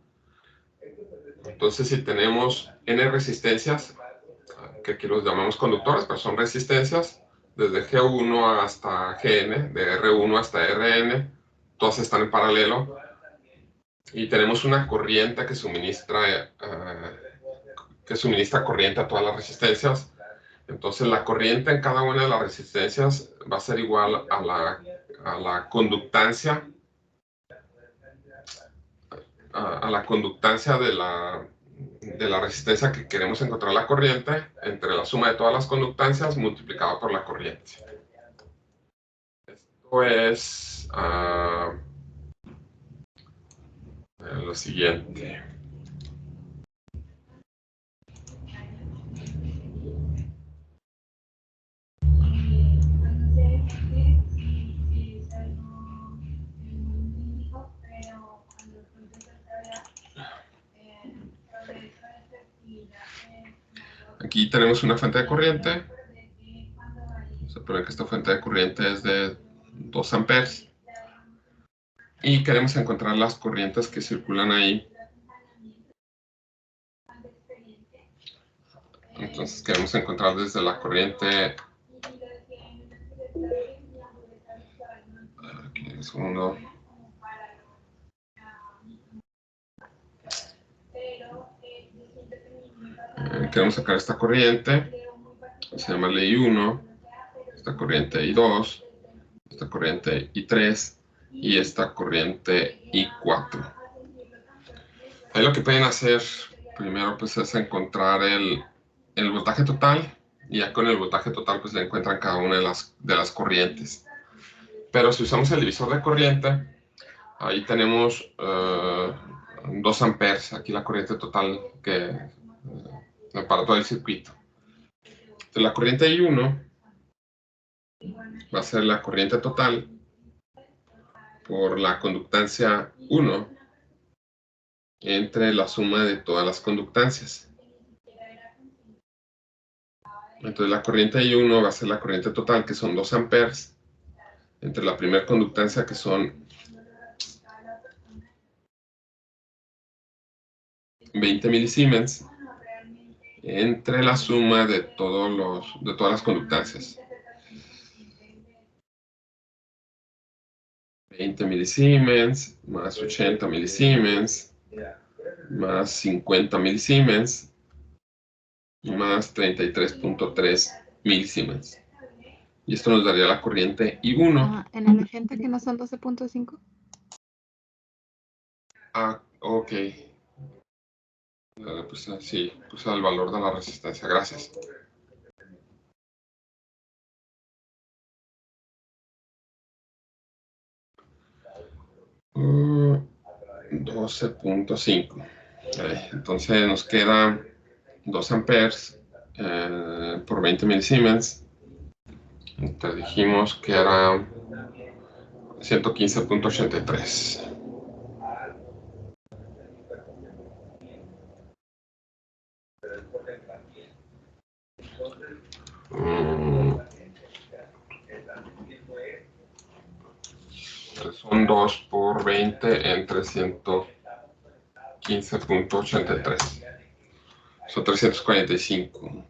Entonces, si tenemos n resistencias, que aquí los llamamos conductores, pero son resistencias, desde G1 hasta Gn, de R1 hasta Rn, todas están en paralelo, y tenemos una corriente que suministra corriente a todas las resistencias. Entonces la corriente en cada una de las resistencias va a ser igual a la conductancia, de la resistencia que queremos encontrar la corriente entre la suma de todas las conductancias multiplicado por la corriente. Esto es lo siguiente. Aquí tenemos una fuente de corriente. Vamos a poner que esta fuente de corriente es de 2 amperes. Y queremos encontrar las corrientes que circulan ahí. Entonces queremos encontrar desde la corriente... Aquí un segundo. Queremos sacar esta corriente se llama I1, esta corriente I2, esta corriente I3 y esta corriente I4. Ahí lo que pueden hacer primero pues es encontrar el voltaje total, y ya con el voltaje total pues le encuentran cada una de las corrientes. Pero si usamos el divisor de corriente, ahí tenemos 2 amperes, aquí la corriente total para todo el circuito. Entonces la corriente I1 va a ser la corriente total por la conductancia 1 entre la suma de todas las conductancias. Entonces la corriente I1 va a ser la corriente total, que son 2 amperes, entre la primera conductancia, que son 20 milisiemens, entre la suma de todas las conductancias. 20 milisiemens más 80 milisiemens más 50 milisiemens más 33.3 milisiemens. Y esto nos daría la corriente I1. ¿En el 80 que no son 12.5? Ah, ok. Pues sí, pues el valor de la resistencia. Gracias. Uh, 12.5. Entonces nos queda 2 amperes por 20 milisiemens. Entonces dijimos que era 115.83. Son 2 por 20 entre 115.83. Son 345.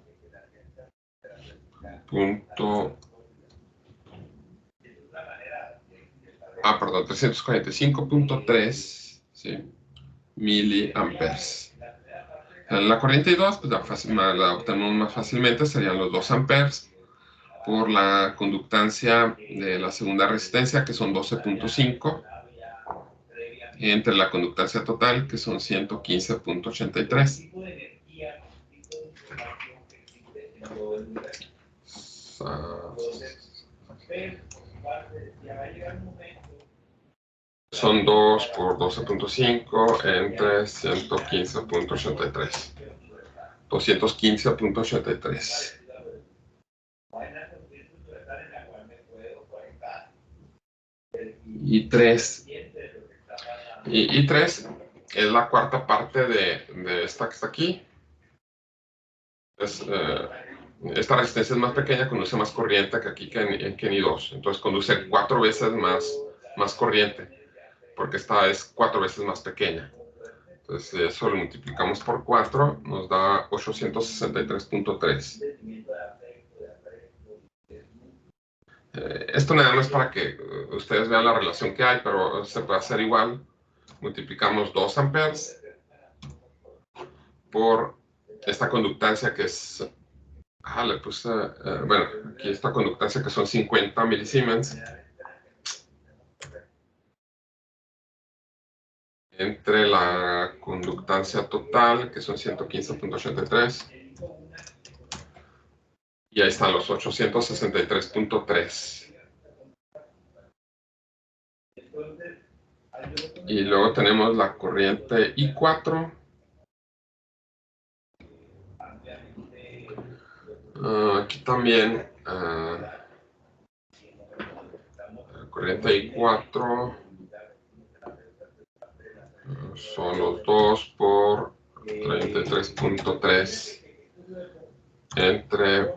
Perdón, 345.3, ¿sí? miliamperes. La corriente I2 pues la obtenemos más fácilmente, serían los 2 amperes por la conductancia de la segunda resistencia, que son 12.5, entre la conductancia total, que son 115.83. Son 2 por 12.5 entre 115.83. 215.83. Y 3. Y 3 es la cuarta parte de esta que está aquí. Esta resistencia es más pequeña, conduce más corriente que aquí que en I2. Entonces conduce 4 veces más corriente, porque esta es 4 veces más pequeña. Entonces eso lo multiplicamos por 4, nos da 863.3. Esto nada más para que ustedes vean la relación que hay, pero se puede hacer igual. Multiplicamos 2 amperes por esta conductancia que es... le puse... bueno, aquí esta conductancia que son 50 milisiemens. Entre la conductancia total, que son 115.83. Y ahí están los 863.3. Y luego tenemos la corriente I4. Aquí también la corriente I4 son los 2 por 33.3 entre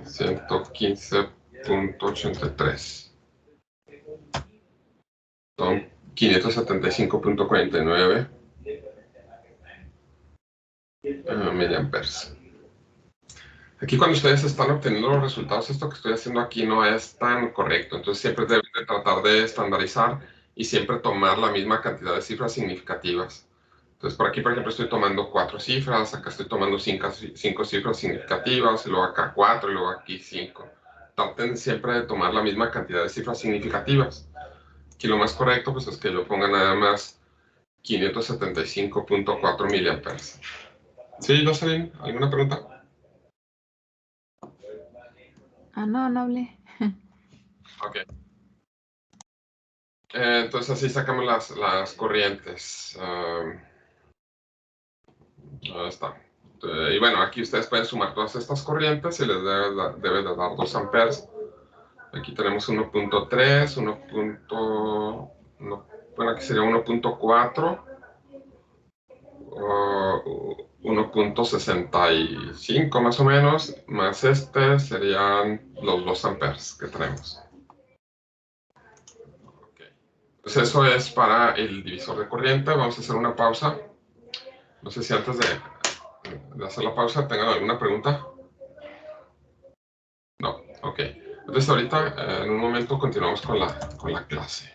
115.83. Son 575.49 miliamperes. Aquí cuando ustedes están obteniendo los resultados, esto que estoy haciendo aquí no es tan correcto. Entonces siempre deben de tratar de estandarizar y siempre tomar la misma cantidad de cifras significativas. Entonces, por aquí, por ejemplo, estoy tomando 4 cifras, acá estoy tomando 5 cifras significativas, y luego acá 4, y luego aquí 5. Traten siempre de tomar la misma cantidad de cifras significativas. Aquí lo más correcto pues, es que yo ponga nada más 575.4 miliamperes. ¿Sí, Jocelyn? ¿Alguna pregunta? No, no hablé. Ok. Entonces así sacamos las corrientes. Ahí está. Y bueno, aquí ustedes pueden sumar todas estas corrientes y les debe de dar 2 amperes. Aquí tenemos 1.3, 1. Bueno, aquí sería 1.4, 1.65 más o menos, más este serían los 2 amperes que tenemos. Okay. Pues eso es para el divisor de corriente. Vamos a hacer una pausa. No sé si antes de hacer la pausa tengan alguna pregunta. No, ok. Entonces ahorita, en un momento, continuamos con la clase.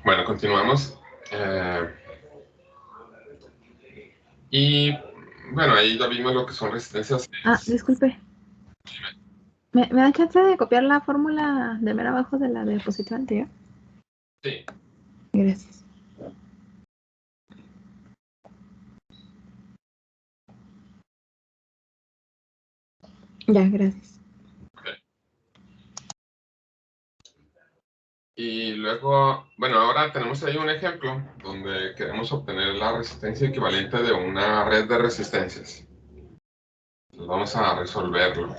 Bueno, continuamos. Y bueno, ahí ya vimos lo que son resistencias. Disculpe. ¿Me da chance de copiar la fórmula de mero abajo de la diapositiva anterior? Sí. Gracias. Ya, gracias. Okay. Y luego, bueno, ahora tenemos ahí un ejemplo donde queremos obtener la resistencia equivalente de una red de resistencias. Entonces vamos a resolverlo.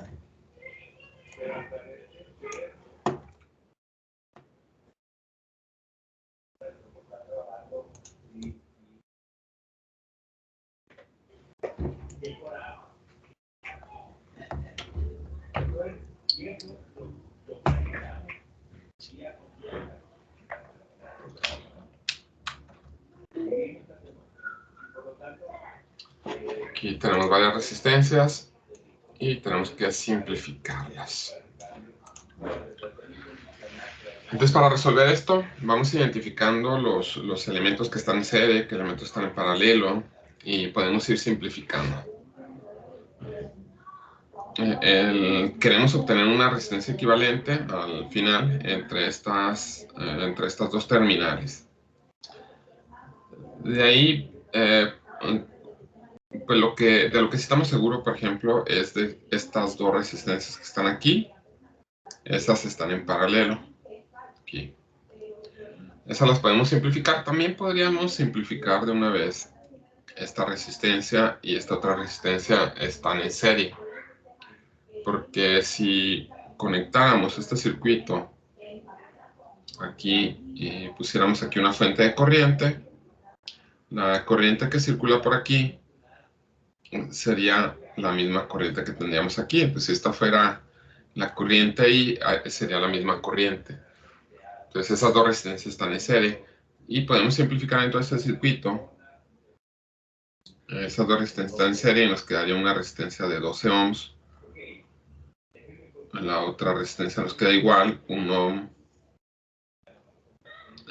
Aquí tenemos varias resistencias y tenemos que simplificarlas. Entonces, para resolver esto, vamos identificando los elementos que están en serie, qué elementos están en paralelo, y podemos ir simplificando. Queremos obtener una resistencia equivalente al final entre estas dos terminales. De ahí, pues de lo que sí estamos seguros, por ejemplo, es de estas dos resistencias que están aquí. Estas están en paralelo. Aquí. Esas las podemos simplificar. También podríamos simplificar de una vez esta resistencia y esta otra resistencia están en serie. Porque si conectáramos este circuito aquí y pusiéramos aquí una fuente de corriente, la corriente que circula por aquí sería la misma corriente que tendríamos aquí. Entonces, si esta fuera la corriente ahí, sería la misma corriente. Entonces, esas dos resistencias están en serie. Y podemos simplificar entonces el circuito. Esas dos resistencias están en serie y nos quedaría una resistencia de 12 ohms. La otra resistencia nos queda igual, 1 ohm.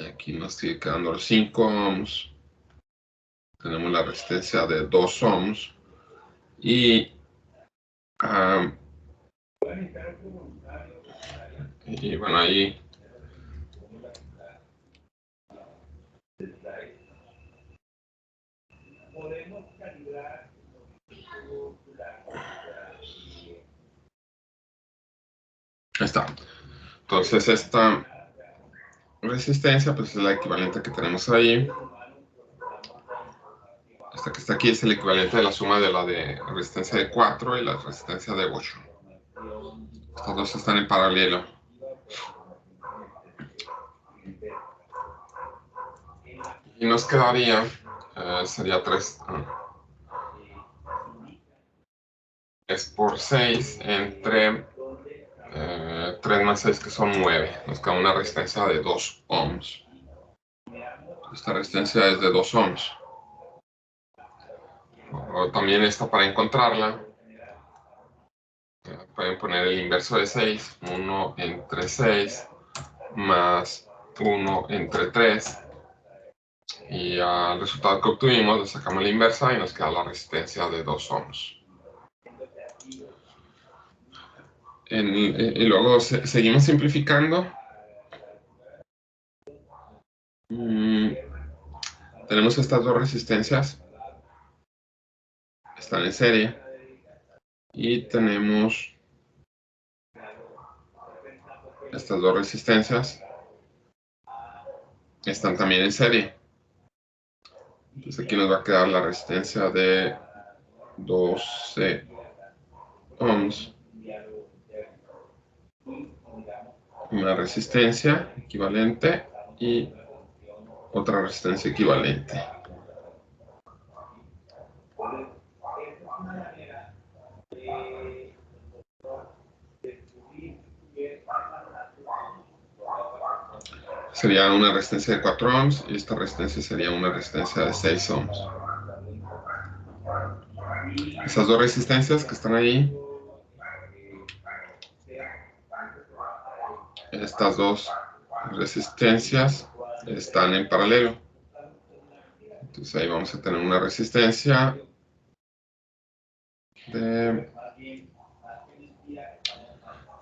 Aquí nos sigue quedando los 5 ohms. Tenemos la resistencia de 2 ohms. Y bueno, ahí está. Entonces esta resistencia pues es la equivalente que tenemos ahí. Esta que está aquí es el equivalente de la suma de la de resistencia de 4 y la resistencia de 8. Estas dos están en paralelo. Y nos quedaría, sería 3 por 6 entre 3 más 6 que son 9. Nos queda una resistencia de 2 ohms. Esta resistencia es de 2 ohms. O también esta para encontrarla. Pueden poner el inverso de 6, 1 entre 6, más 1 entre 3. Y al resultado que obtuvimos le sacamos la inversa y nos queda la resistencia de 2 ohms. Y luego seguimos simplificando. Tenemos estas dos resistencias. Están en serie. Y tenemos estas dos resistencias. Están también en serie. Entonces aquí nos va a quedar la resistencia de 12 ohms. Una resistencia equivalente y otra resistencia equivalente. Sería una resistencia de 4 ohms y esta resistencia sería una resistencia de 6 ohms. Esas dos resistencias que están ahí, estas dos resistencias están en paralelo. Entonces ahí vamos a tener una resistencia de...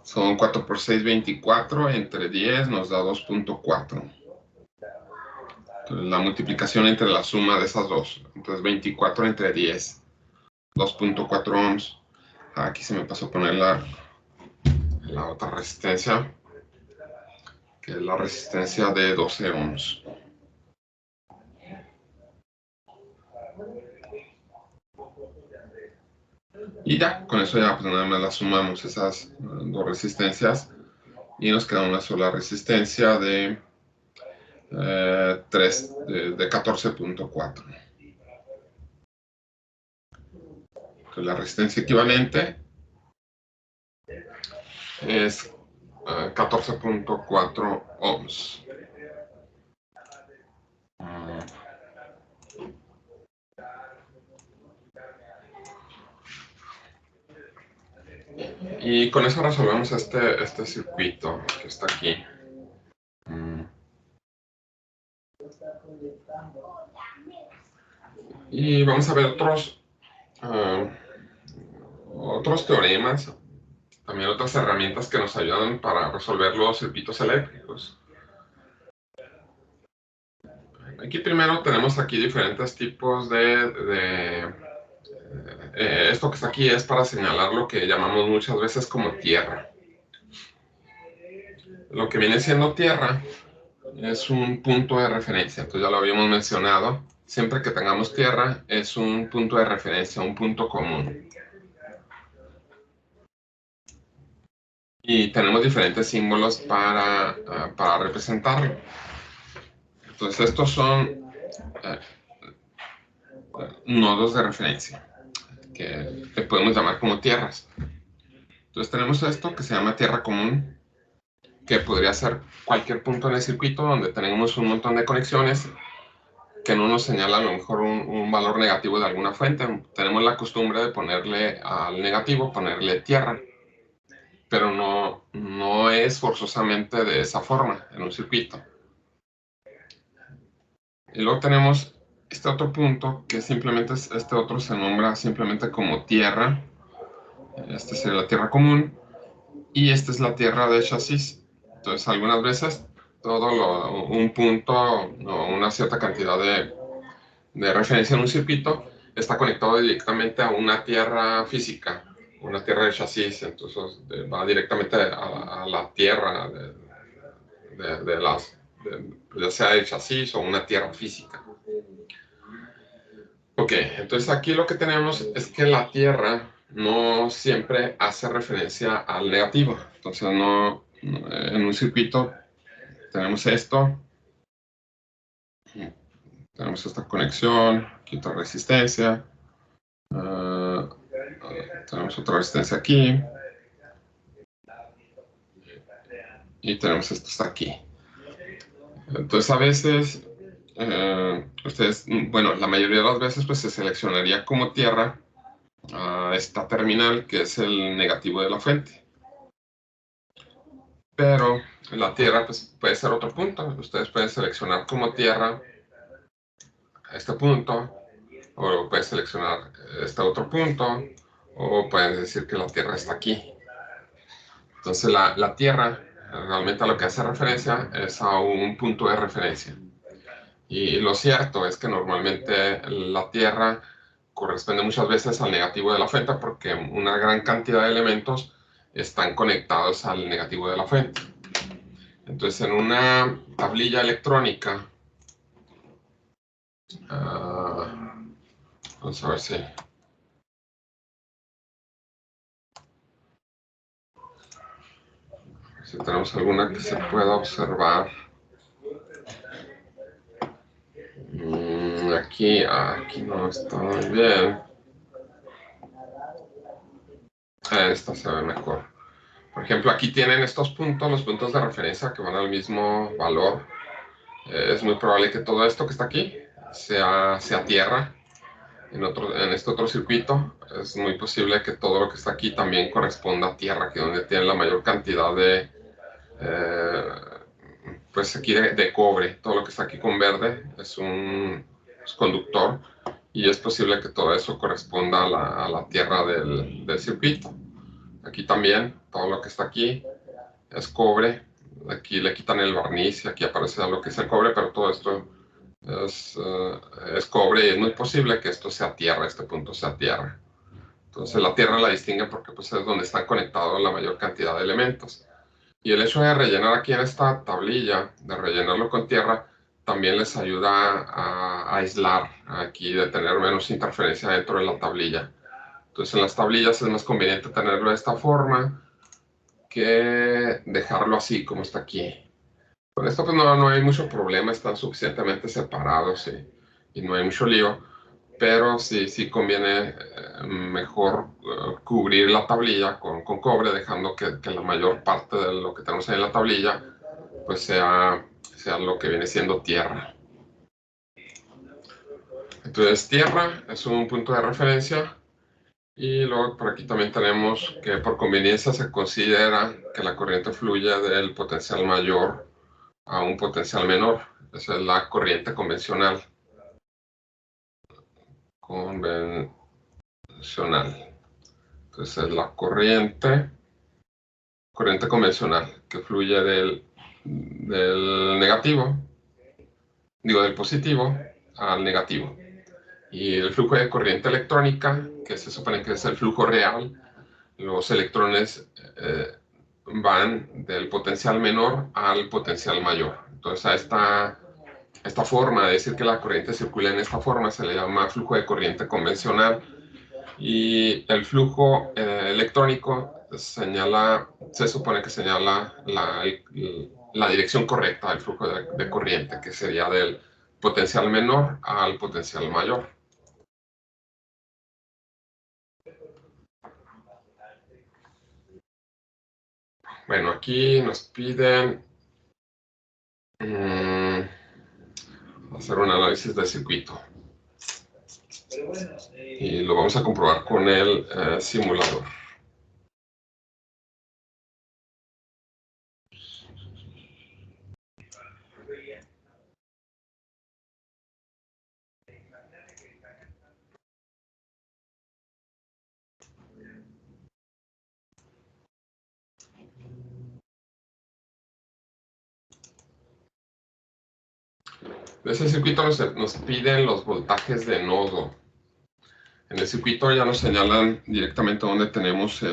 Son 4 por 6, 24, entre 10 nos da 2.4. La multiplicación entre la suma de esas dos. Entonces 24 entre 10, 2.4 ohms. Aquí se me pasó a poner la otra resistencia, que es la resistencia de 12 ohms. Y ya, con eso ya pues nada más la sumamos esas dos resistencias y nos queda una sola resistencia de 14.4. La resistencia equivalente es 14.4 ohms. Y con eso resolvemos este circuito que está aquí. Y vamos a ver otros teoremas, también otras herramientas que nos ayudan para resolver los circuitos eléctricos. Aquí primero tenemos aquí diferentes tipos esto que está aquí es para señalar lo que llamamos muchas veces como tierra. Lo que viene siendo tierra es un punto de referencia, entonces ya lo habíamos mencionado. Siempre que tengamos tierra es un punto de referencia, un punto común. Y tenemos diferentes símbolos para representarlo. Entonces estos son nodos de referencia, que podemos llamar como tierras. Entonces tenemos esto que se llama tierra común, que podría ser cualquier punto en el circuito donde tenemos un montón de conexiones que no nos señala a lo mejor un valor negativo de alguna fuente. Tenemos la costumbre de ponerle al negativo, ponerle tierra, pero no es forzosamente de esa forma en un circuito. Y luego tenemos este otro punto, que simplemente este otro se nombra simplemente como tierra. Este sería la tierra común, y esta es la tierra de chasis. Entonces algunas veces un punto o una cierta cantidad de referencia en un circuito está conectado directamente a una tierra física, una tierra de chasis. Entonces va directamente a la tierra ya sea de chasis o una tierra física. Ok, entonces aquí lo que tenemos es que la tierra no siempre hace referencia al negativo. Entonces en un circuito tenemos esto, tenemos esta conexión, aquí otra resistencia, tenemos otra resistencia aquí, y tenemos esto aquí. Entonces a veces, la mayoría de las veces pues se seleccionaría como tierra esta terminal, que es el negativo de la fuente. Pero la tierra pues, puede ser otro punto. Ustedes pueden seleccionar como tierra este punto, o pueden seleccionar este otro punto, o pueden decir que la tierra está aquí. Entonces la tierra realmente a lo que hace referencia es a un punto de referencia. Y lo cierto es que normalmente la tierra corresponde muchas veces al negativo de la fuente, porque una gran cantidad de elementos están conectados al negativo de la fuente. Entonces en una tablilla electrónica, vamos a ver si tenemos alguna que se pueda observar. Aquí no está muy bien. Esta se ve mejor. Por ejemplo, aquí tienen estos puntos, los puntos de referencia que van al mismo valor. Es muy probable que todo esto que está aquí sea tierra. En este otro circuito es muy posible que todo lo que está aquí también corresponda a tierra, que es donde tiene la mayor cantidad de pues aquí de cobre. Todo lo que está aquí con verde es un conductor, y es posible que todo eso corresponda a la tierra del circuito. Aquí también, todo lo que está aquí es cobre. Aquí le quitan el barniz y aquí aparece lo que es el cobre, pero todo esto es cobre, y es muy posible que esto sea tierra, este punto sea tierra. Entonces la tierra la distingue porque pues, es donde están conectados la mayor cantidad de elementos. Y el hecho de rellenar aquí en esta tablilla, de rellenarlo con tierra, también les ayuda a aislar aquí, de tener menos interferencia dentro de la tablilla. Entonces en las tablillas es más conveniente tenerlo de esta forma que dejarlo así como está aquí. Con esto pues no hay mucho problema, están suficientemente separados y no hay mucho lío, pero sí conviene mejor cubrir la tablilla con cobre, dejando que la mayor parte de lo que tenemos ahí en la tablilla pues sea lo que viene siendo tierra. Entonces tierra es un punto de referencia, y luego por aquí también tenemos que por conveniencia se considera que la corriente fluye del potencial mayor a un potencial menor. Esa es la corriente convencional. Entonces es la corriente convencional que fluye del negativo, del positivo al negativo. Y el flujo de corriente electrónica, que se supone que es el flujo real, los electrones van del potencial menor al potencial mayor. Entonces a esta forma de decir que la corriente circula en esta forma se le llama flujo de corriente convencional, y el flujo electrónico se supone que señala la dirección correcta del flujo de corriente, que sería del potencial menor al potencial mayor. Bueno, aquí nos piden hacer un análisis del circuito, y lo vamos a comprobar con el simulador. De ese circuito nos piden los voltajes de nodo. En el circuito ya nos señalan directamente dónde tenemos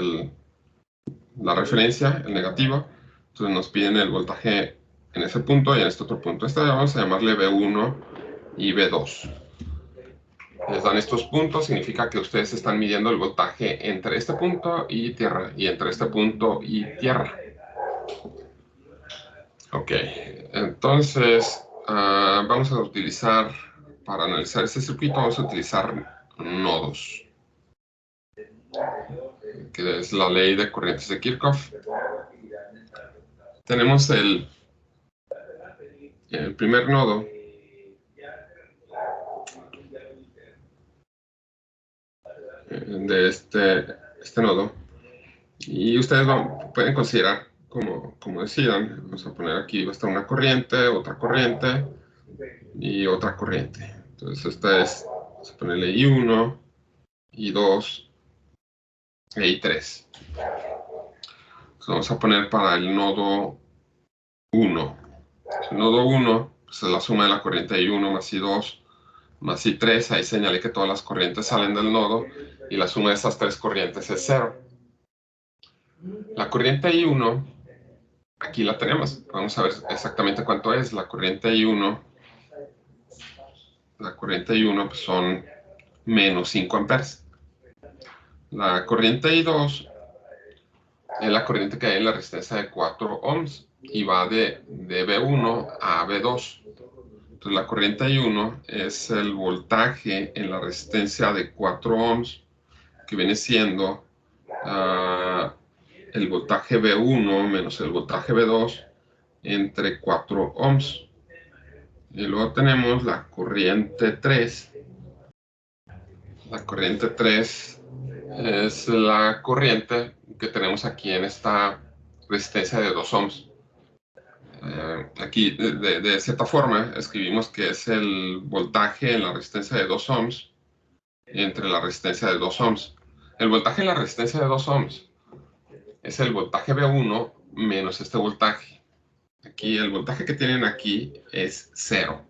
la referencia, el negativo. Entonces nos piden el voltaje en ese punto y en este otro punto. Este vamos a llamarle B1 y B2. Les dan estos puntos, significa que ustedes están midiendo el voltaje entre este punto y tierra, y entre este punto y tierra. Ok, entonces vamos a utilizar, para analizar este circuito, vamos a utilizar nodos, que es la ley de corrientes de Kirchhoff. Tenemos el primer nodo, de este nodo, y ustedes pueden considerar como decidan. Vamos a poner aquí, va a estar una corriente, otra corriente y otra corriente. Entonces esta es, vamos a ponerle I1, I2 e I3. Entonces vamos a poner para el nodo 1. El nodo 1 pues, es la suma de la corriente I1 más I2 más I3. Ahí señalé que todas las corrientes salen del nodo, y la suma de esas tres corrientes es 0. La corriente I1, aquí la tenemos. Vamos a ver exactamente cuánto es. La corriente I1 pues son menos 5 amperes. La corriente I2 es la corriente que hay en la resistencia de 4 ohms y va de B1 a B2. Entonces la corriente I1 es el voltaje en la resistencia de 4 ohms, que viene siendo el voltaje B1 menos el voltaje B2 entre 4 ohms. Y luego tenemos la corriente 3. La corriente 3 es la corriente que tenemos aquí en esta resistencia de 2 ohms. Aquí, de cierta forma, escribimos que es el voltaje en la resistencia de 2 ohms entre la resistencia de 2 ohms. El voltaje en la resistencia de 2 ohms es el voltaje V1 menos este voltaje. Aquí, el voltaje que tienen aquí es 0.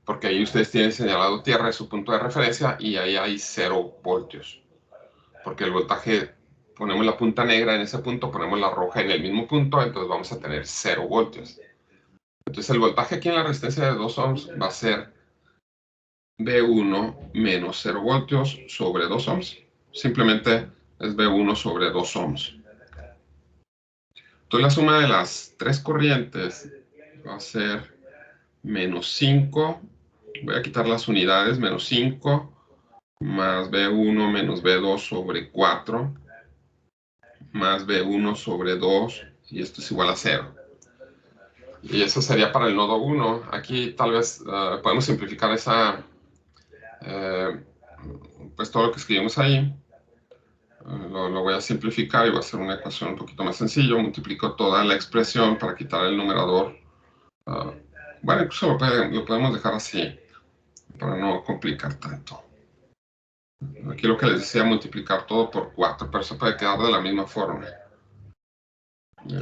Porque ahí ustedes tienen señalado tierra de su punto de referencia y ahí hay 0 voltios. Porque el voltaje, ponemos la punta negra en ese punto, ponemos la roja en el mismo punto, entonces vamos a tener 0 voltios. Entonces el voltaje aquí en la resistencia de 2 ohms va a ser V1 menos 0 voltios sobre 2 ohms. Simplemente es V1 sobre 2 ohms. Entonces la suma de las tres corrientes va a ser menos 5. Voy a quitar las unidades, menos 5 más V1 menos V2 sobre 4 más V1 sobre 2 y esto es igual a 0. Y eso sería para el nodo 1. Aquí tal vez podemos simplificar esa, pues todo lo que escribimos ahí. Lo voy a simplificar y voy a hacer una ecuación un poquito más sencilla. Multiplico toda la expresión para quitar el numerador. Bueno, incluso lo podemos dejar así para no complicar tanto. Aquí lo que les decía, multiplicar todo por 4, pero eso puede quedar de la misma forma.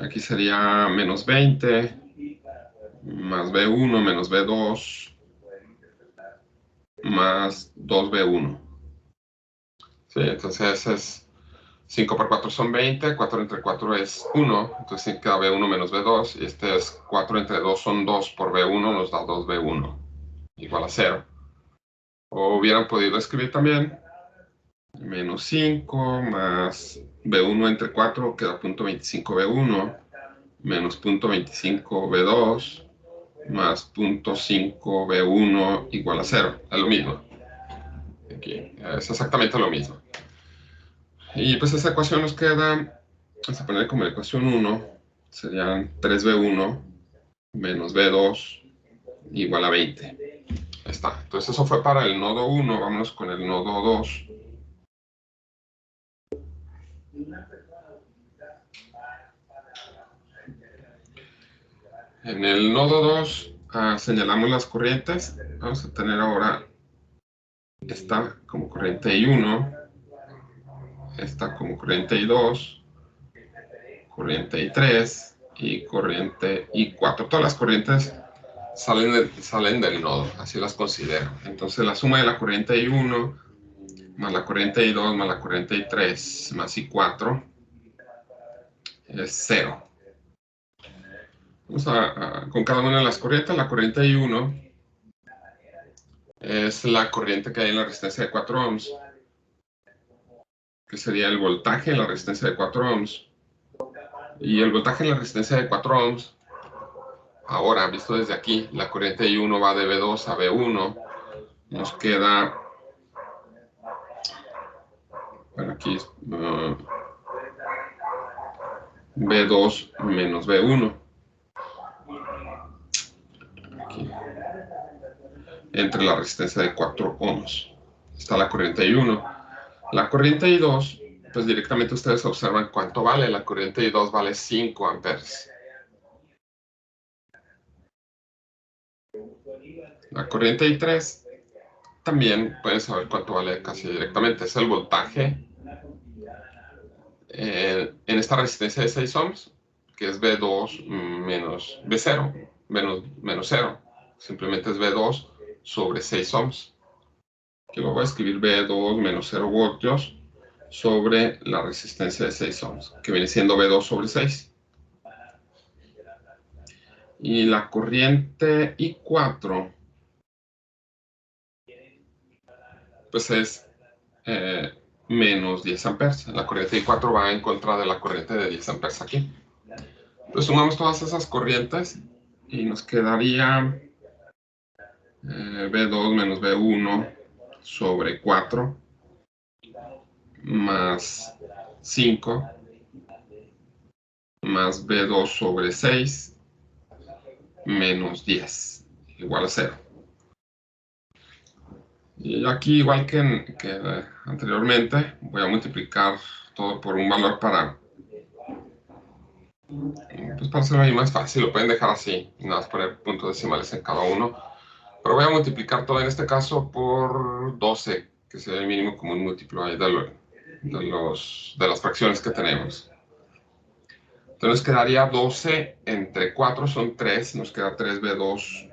Aquí sería menos 20 más V1 menos V2 más 2V1. Sí, entonces es 5 por 4 son 20, 4 entre 4 es 1, entonces queda V1 menos V2, y este es 4 entre 2 son 2 por V1 nos da 2V1, igual a 0. O hubieran podido escribir también menos 5 más V1 entre 4 queda 0.25 V1 menos 0.25 V2 más 0.5 V1 igual a 0. Es lo mismo. Aquí es exactamente lo mismo. Y pues esa ecuación nos queda, vamos a poner como la ecuación 1, serían 3V1 menos V2 igual a 20. Ahí está. Entonces eso fue para el nodo 1, vámonos con el nodo 2. En el nodo 2 señalamos las corrientes. Vamos a tener ahora esta como corriente I1, esta como corriente I2, corriente I3 y corriente I4. Todas las corrientes salen del nodo, así las considero. Entonces la suma de la corriente I1 más la corriente I2 más la corriente I3 más I4 es 0. Vamos con cada una de las corrientes. La corriente I1 es la corriente que hay en la resistencia de 4 ohms, que sería el voltaje en la resistencia de 4 ohms. Y el voltaje en la resistencia de 4 ohms, ahora visto desde aquí, la corriente I1 va de V2 a V1, nos queda, bueno, aquí V2 menos V1. Aquí, entre la resistencia de 4 ohms. Está la corriente I1. La corriente I2, pues directamente ustedes observan cuánto vale. La corriente I2 vale 5 amperes. La corriente I3 también pueden saber cuánto vale casi directamente. Es el voltaje en esta resistencia de 6 ohms, que es V2 menos V0, menos 0. Simplemente es V2 sobre 6 ohms. Aquí lo voy a escribir V2 menos 0 voltios sobre la resistencia de 6 ohms, que viene siendo V2 sobre 6. Y la corriente I4, pues es menos 10 amperes. La corriente I4 va en contra de la corriente de 10 amperes aquí. Entonces sumamos todas esas corrientes y nos quedaría V2 menos V1 sobre 4 más 5 más V2 sobre 6 menos 10 igual a 0. Y aquí, igual que anteriormente, voy a multiplicar todo por un valor para Pues para hacerlo ahí más fácil, lo pueden dejar así, nada más poner puntos decimales en cada uno. Pero voy a multiplicar todo en este caso por 12, que sería el mínimo común múltiplo ahí de las fracciones que tenemos. Entonces nos quedaría 12 entre 4 son 3, nos queda 3b2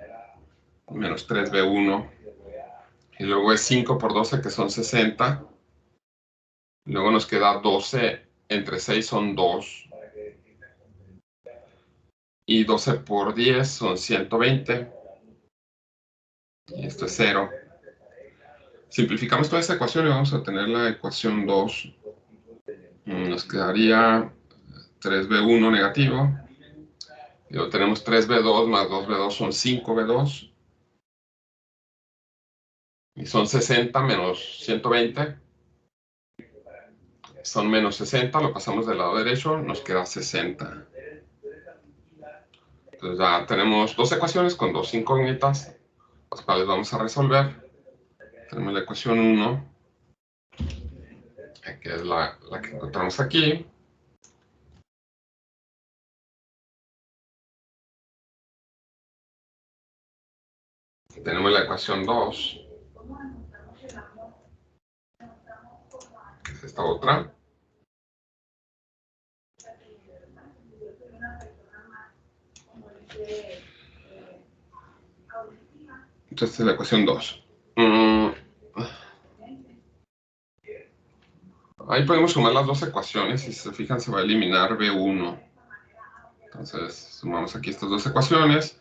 menos 3b1. Y luego es 5 por 12, que son 60. Luego nos queda 12 entre 6 son 2. Y 12 por 10 son 120. Y esto es 0. Simplificamos toda esta ecuación y vamos a tener la ecuación 2. Nos quedaría 3b1 negativo. Y luego tenemos 3b2 más 2b2 son 5b2. Y son 60 menos 120. Son menos 60, lo pasamos del lado derecho, nos queda 60. Entonces ya tenemos dos ecuaciones con dos incógnitas, las cuales vamos a resolver. Tenemos la ecuación 1, que es la que encontramos aquí. Tenemos la ecuación 2, que es esta otra. Entonces es la ecuación 2. Ahí podemos sumar las dos ecuaciones y si se fijan se va a eliminar B1. Entonces sumamos aquí estas dos ecuaciones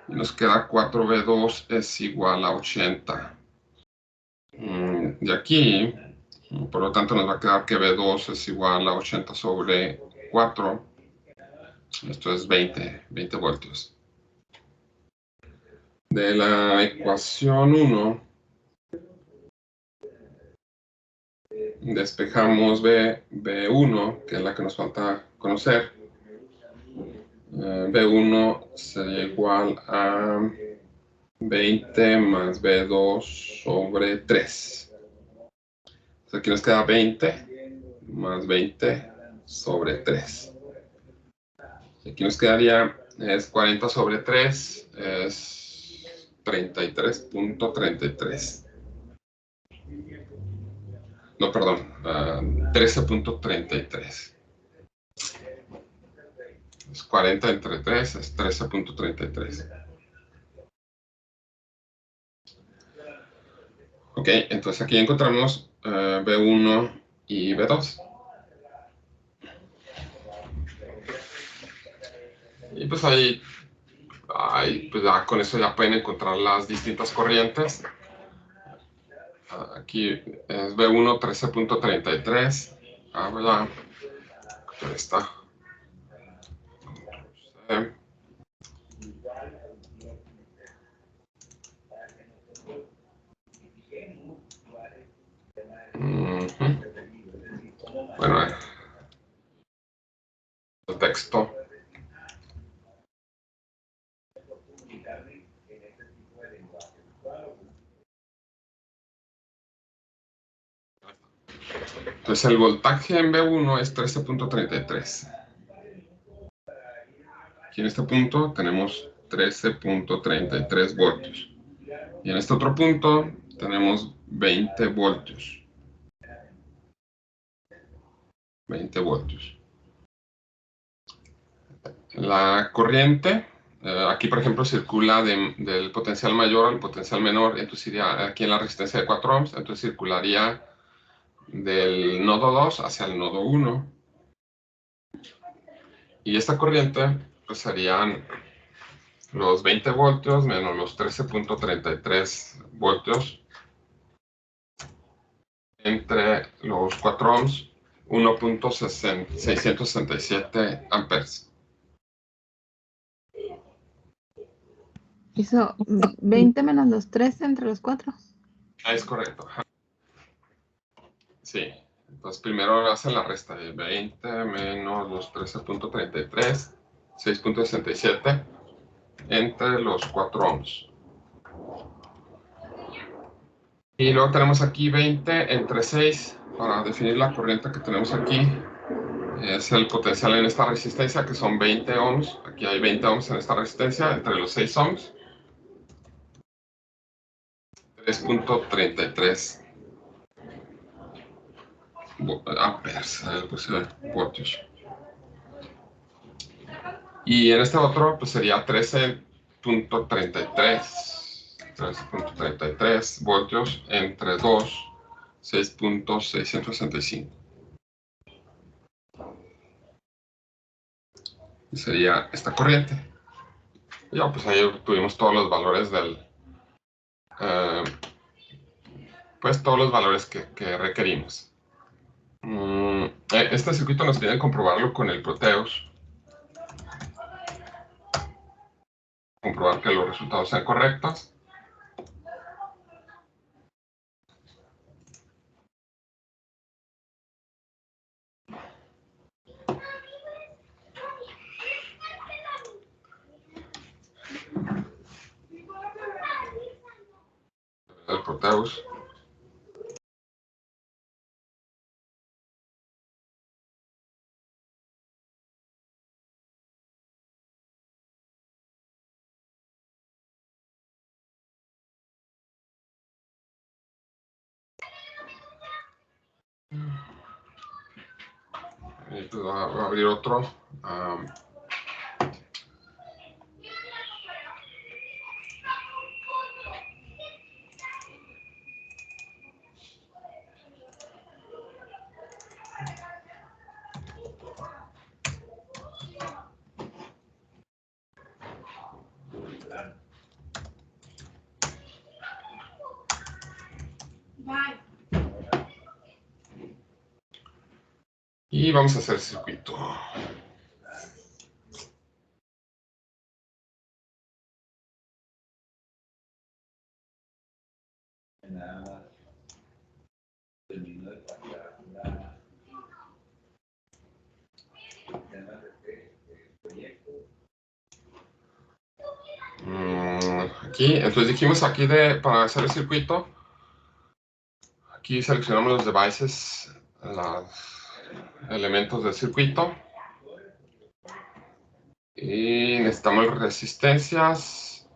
y nos queda 4B2 es igual a 80. De aquí, por lo tanto nos va a quedar que B2 es igual a 80 sobre 4. Esto es 20 voltios. De la ecuación 1, despejamos B1, que es la que nos falta conocer. B1 sería igual a 20 más B2 sobre 3. Entonces aquí nos queda 20 más 20 sobre 3. Aquí nos quedaría, es 40 sobre 3, es 33.33. No, perdón, 13.33. Es 40 entre 3, es 13.33. Ok, entonces aquí encontramos B1 y B2. Y pues ahí pues ya con eso ya pueden encontrar las distintas corrientes. Aquí es B1 13.33. ¿Verdad? Ahí está. Bueno, el texto. Entonces el voltaje en B1 es 13.33. Aquí en este punto tenemos 13.33 voltios. Y en este otro punto tenemos 20 voltios. 20 voltios. La corriente, aquí por ejemplo circula del potencial mayor al potencial menor, entonces iría aquí en la resistencia de 4 ohms, entonces circularía del nodo 2 hacia el nodo 1. Y esta corriente pues serían los 20 voltios menos los 13.33 voltios entre los 4 ohms, 1.667 amperes. Hizo 20 menos los 13 entre los 4. Es correcto. Sí. Entonces primero hacen la resta de 20 menos los 13.33, 6.67 entre los 4 ohms. Y luego tenemos aquí 20 entre 6 para definir la corriente que tenemos aquí. es el potencial en esta resistencia, que son 20 ohms. Aquí hay 20 ohms en esta resistencia, entre los 6 ohms. 3.33 amperes, voltios. Y en este otro, pues sería 13.33 voltios entre 2, 6.665. Y sería esta corriente. Y ya, pues ahí tuvimos todos los valores del... pues todos los valores que requerimos. Este circuito nos piden comprobarlo con el Proteus. Comprobar que los resultados sean correctos. El Proteus. Y pues va a abrir otro. Y vamos a hacer el circuito. Aquí, entonces dijimos aquí para hacer el circuito, aquí seleccionamos los devices, los elementos del circuito. Y necesitamos resistencias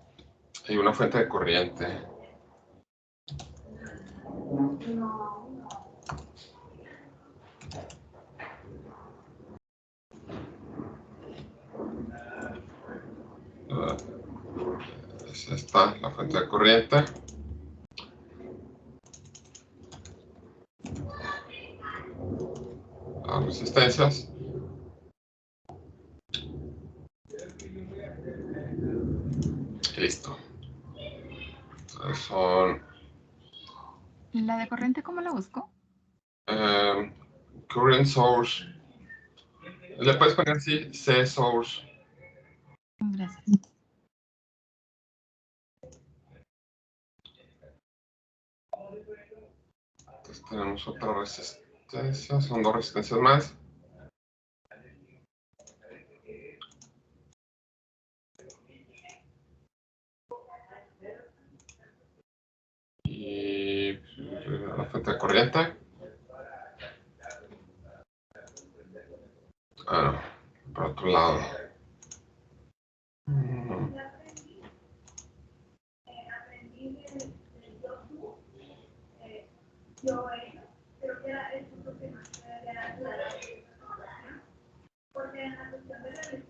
y una fuente de corriente. Es esta, la fuente de corriente. Las resistencias. Y listo. Entonces son... ¿La de corriente cómo la busco? Current source. Le puedes poner así, C source. Gracias. Entonces tenemos otra resistencia, son dos resistencias más. Y la fuente de corriente. Ah, no, por otro lado.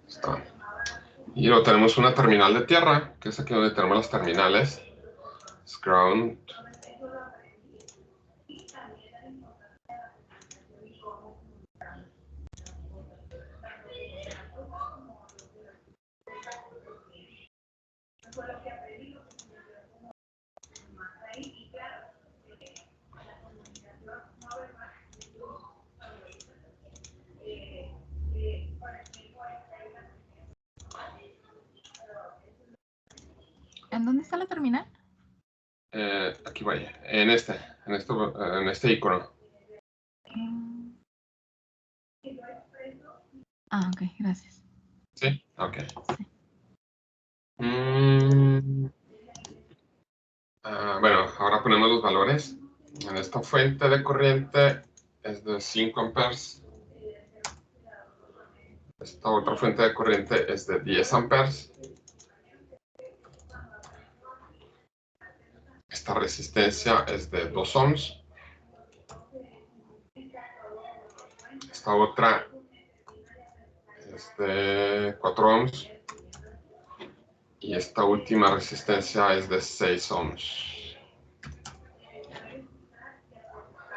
Está. Y luego tenemos una terminal de tierra, que es aquí donde tenemos las terminales. Es ground. ¿En dónde está la terminal? Aquí vaya, en este icono. Ah, ok, gracias. ¿Sí? Ok. Sí. Bueno, ahora ponemos los valores. En esta fuente de corriente es de 5 amperes. Esta otra fuente de corriente es de 10 amperes. Esta resistencia es de 2 ohms. Esta otra es de 4 ohms. Y esta última resistencia es de 6 ohms.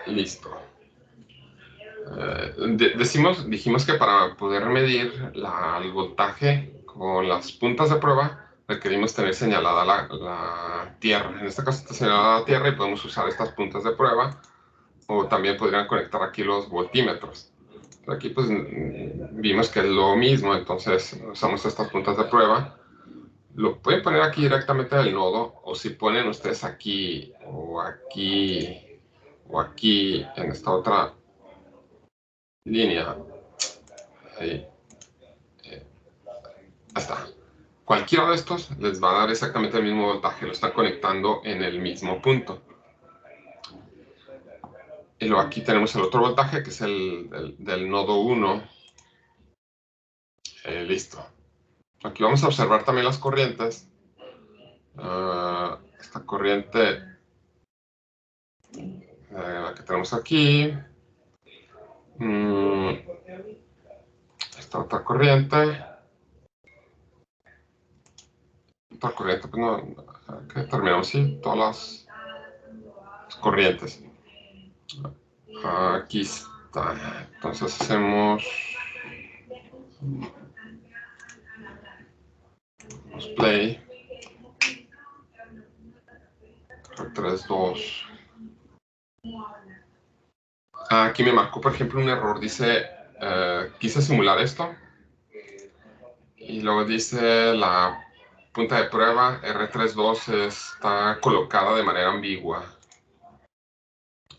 Listo. Dijimos que para poder medir el voltaje con las puntas de prueba requerimos tener señalada la tierra. En este caso está señalada la tierra y podemos usar estas puntas de prueba, o también podrían conectar aquí los voltímetros. Aquí pues vimos que es lo mismo, entonces usamos estas puntas de prueba. Lo pueden poner aquí directamente del nodo, o si ponen ustedes aquí o aquí o aquí en esta otra línea, ahí está. Cualquiera de estos les va a dar exactamente el mismo voltaje, lo están conectando en el mismo punto. Y luego aquí tenemos el otro voltaje, que es el del nodo 1. Listo. Aquí vamos a observar también las corrientes. Esta corriente, la que tenemos aquí. Esta otra corriente. Otra corriente, pues no, que terminamos así, todas las corrientes. Aquí está. Entonces hacemos play. 3, 2. Aquí me marcó, por ejemplo, un error. Dice, quise simular esto. Y luego dice la punta de prueba R32 está colocada de manera ambigua.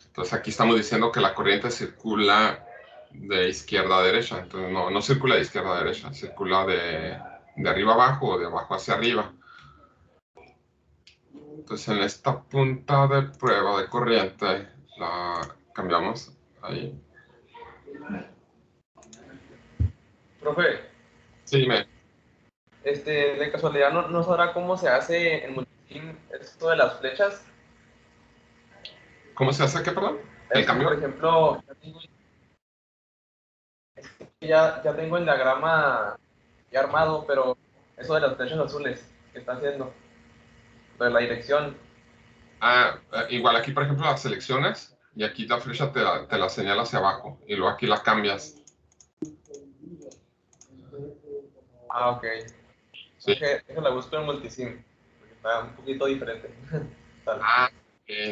Entonces aquí estamos diciendo que la corriente circula de izquierda a derecha. Entonces no circula de izquierda a derecha, circula de arriba abajo o de abajo hacia arriba. Entonces en esta punta de prueba de corriente la cambiamos ahí. Profe. Sí, dime. De casualidad, ¿no sabrá cómo se hace en Multisim esto de las flechas? ¿Cómo se hace qué, perdón? ¿El cambio? Por ejemplo, ya tengo el diagrama ya armado, pero eso de las flechas azules que está haciendo, lo de la dirección. Igual aquí, por ejemplo, las selecciones y aquí la flecha te la señala hacia abajo y luego aquí la cambias. Ok. Sí. Eso la busco en Multisim, porque está un poquito diferente.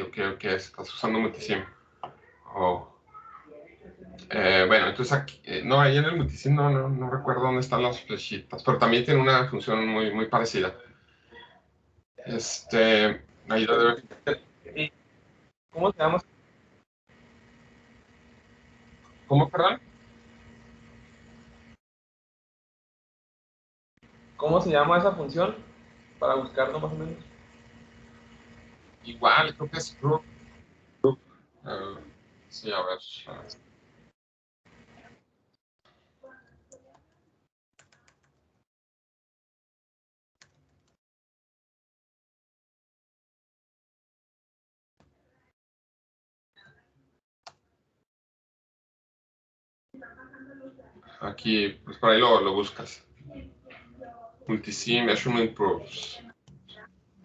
Ok, estás usando Multisim. Bueno, entonces aquí, no, ahí en el Multisim no recuerdo dónde están las flechitas, pero también tiene una función muy parecida. Ahí lo debe... ¿Cómo se llama? ¿Cómo, perdón? ¿Cómo se llama esa función? Para buscarlo más o menos. Igual, creo que es group. Sí, a ver. Aquí, pues por ahí lo buscas. Multisim Measurement Proofs.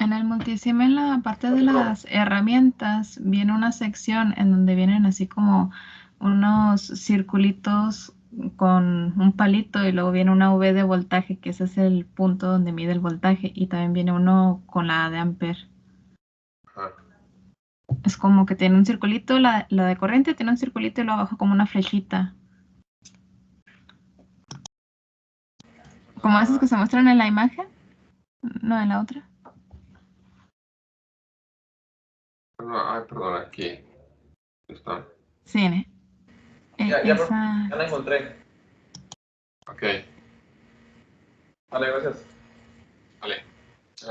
En el Multisim, en la parte de las herramientas, viene una sección en donde vienen así como unos circulitos con un palito y luego viene una V de voltaje, que ese es el punto donde mide el voltaje, y también viene uno con la de ampere. Ajá. Es como que tiene un circulito, la de corriente tiene un circulito y luego abajo como una flechita. Como esos que se muestran en la imagen, no en la otra. Perdón, aquí. Está. Sí, ¿eh? Ya la encontré. Ok. Vale, gracias. Vale.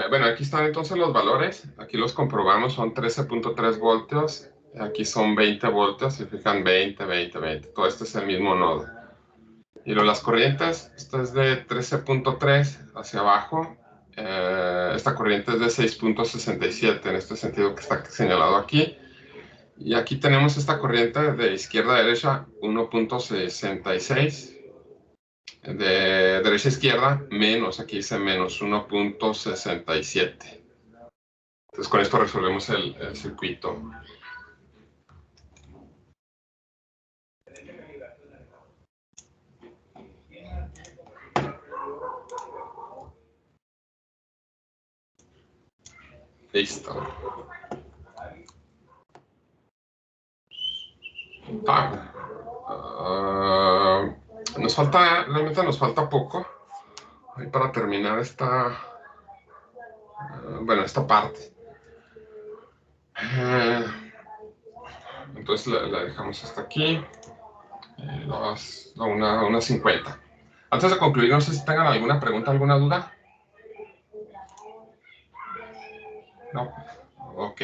Bueno, aquí están entonces los valores. Aquí los comprobamos, son 13.3 voltios. Aquí son 20 voltios. Se fijan, 20. Todo esto es el mismo nodo. Y luego las corrientes, esta es de 13.3 hacia abajo. Esta corriente es de 6.67 en este sentido que está señalado aquí. Y aquí tenemos esta corriente de izquierda a derecha, 1.66. De derecha a izquierda, menos, aquí dice menos 1.67. Entonces con esto resolvemos el circuito. Listo. Realmente nos falta poco ahí para terminar esta parte. Entonces la dejamos hasta aquí. Una 50. Antes de concluir, no sé si tengan alguna pregunta, alguna duda. No. Ok.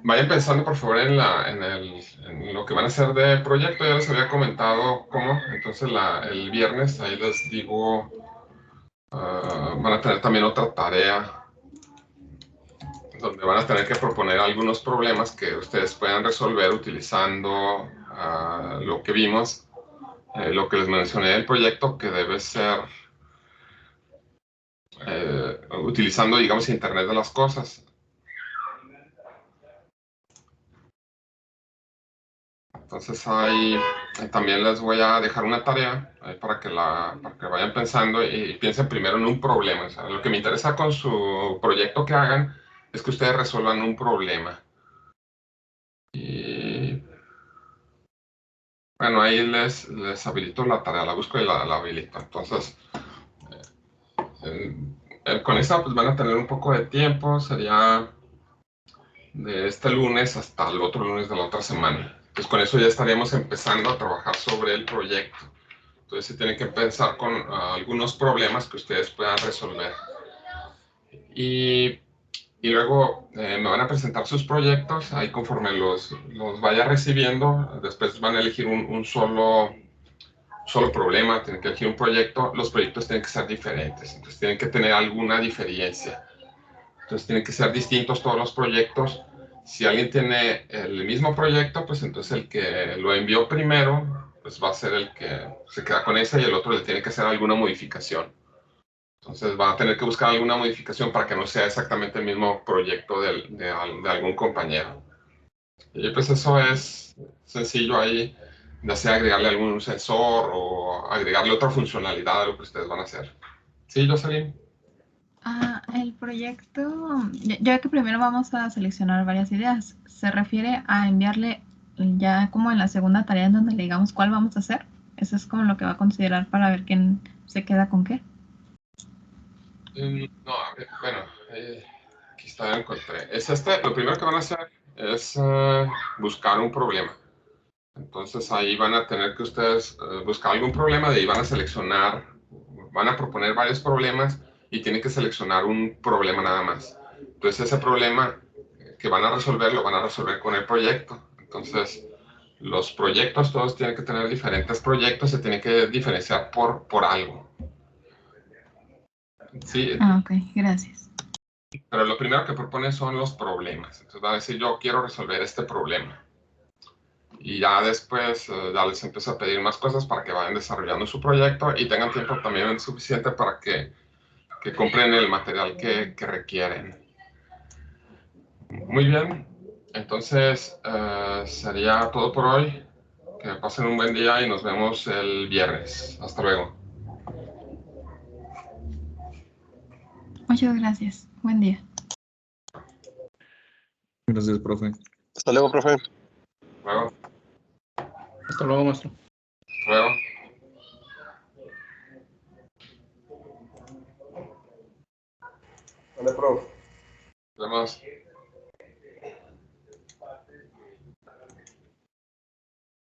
Vayan pensando por favor en lo que van a hacer de proyecto. Ya les había comentado cómo. Entonces el viernes ahí les digo, van a tener también otra tarea donde van a tener que proponer algunos problemas que ustedes puedan resolver utilizando lo que vimos, lo que les mencioné del proyecto, que debe ser utilizando, digamos, Internet de las cosas. Entonces ahí también les voy a dejar una tarea para que vayan pensando y piensen primero en un problema. O sea, lo que me interesa con su proyecto que hagan es que ustedes resuelvan un problema. Y bueno, ahí les habilito la tarea, la busco y la habilito. Entonces, con esta pues van a tener un poco de tiempo, sería de este lunes hasta el otro lunes de la otra semana. Entonces con eso ya estaríamos empezando a trabajar sobre el proyecto. Entonces se tienen que pensar con algunos problemas que ustedes puedan resolver. Y luego me van a presentar sus proyectos, ahí conforme los vaya recibiendo, después van a elegir un solo problema, tienen que elegir un proyecto. Los proyectos tienen que ser diferentes, entonces tienen que tener alguna diferencia. Entonces tienen que ser distintos todos los proyectos. Si alguien tiene el mismo proyecto, pues entonces el que lo envió primero, pues va a ser el que se queda con ese y el otro le tiene que hacer alguna modificación. Entonces van a tener que buscar alguna modificación para que no sea exactamente el mismo proyecto de algún compañero. Y pues eso es sencillo ahí, ya sea agregarle algún sensor o agregarle otra funcionalidad a lo que ustedes van a hacer. ¿Sí, Jocelyn? El proyecto, ya que primero vamos a seleccionar varias ideas, ¿se refiere a enviarle ya como en la segunda tarea en donde le digamos cuál vamos a hacer? Eso es como lo que va a considerar para ver quién se queda con qué. No, bueno, aquí está, ya encontré. Lo primero que van a hacer es buscar un problema. Entonces ahí van a tener que ustedes buscar algún problema, de ahí van a seleccionar, van a proponer varios problemas y tienen que seleccionar un problema nada más. Entonces ese problema que van a resolver lo van a resolver con el proyecto. Entonces los proyectos todos tienen que tener diferentes proyectos, se tienen que diferenciar por algo. Sí. Ok, gracias. Pero lo primero que propone son los problemas. Entonces va a decir, yo quiero resolver este problema. Y ya después ya les empiezo a pedir más cosas para que vayan desarrollando su proyecto y tengan tiempo también suficiente para que compren el material que requieren. Muy bien. Entonces sería todo por hoy. Que pasen un buen día y nos vemos el viernes. Hasta luego. Muchas gracias. Buen día. Gracias, profe. Hasta luego, profe. Luego. Hasta luego, maestro. Luego. Hola, profe. Nos vemos.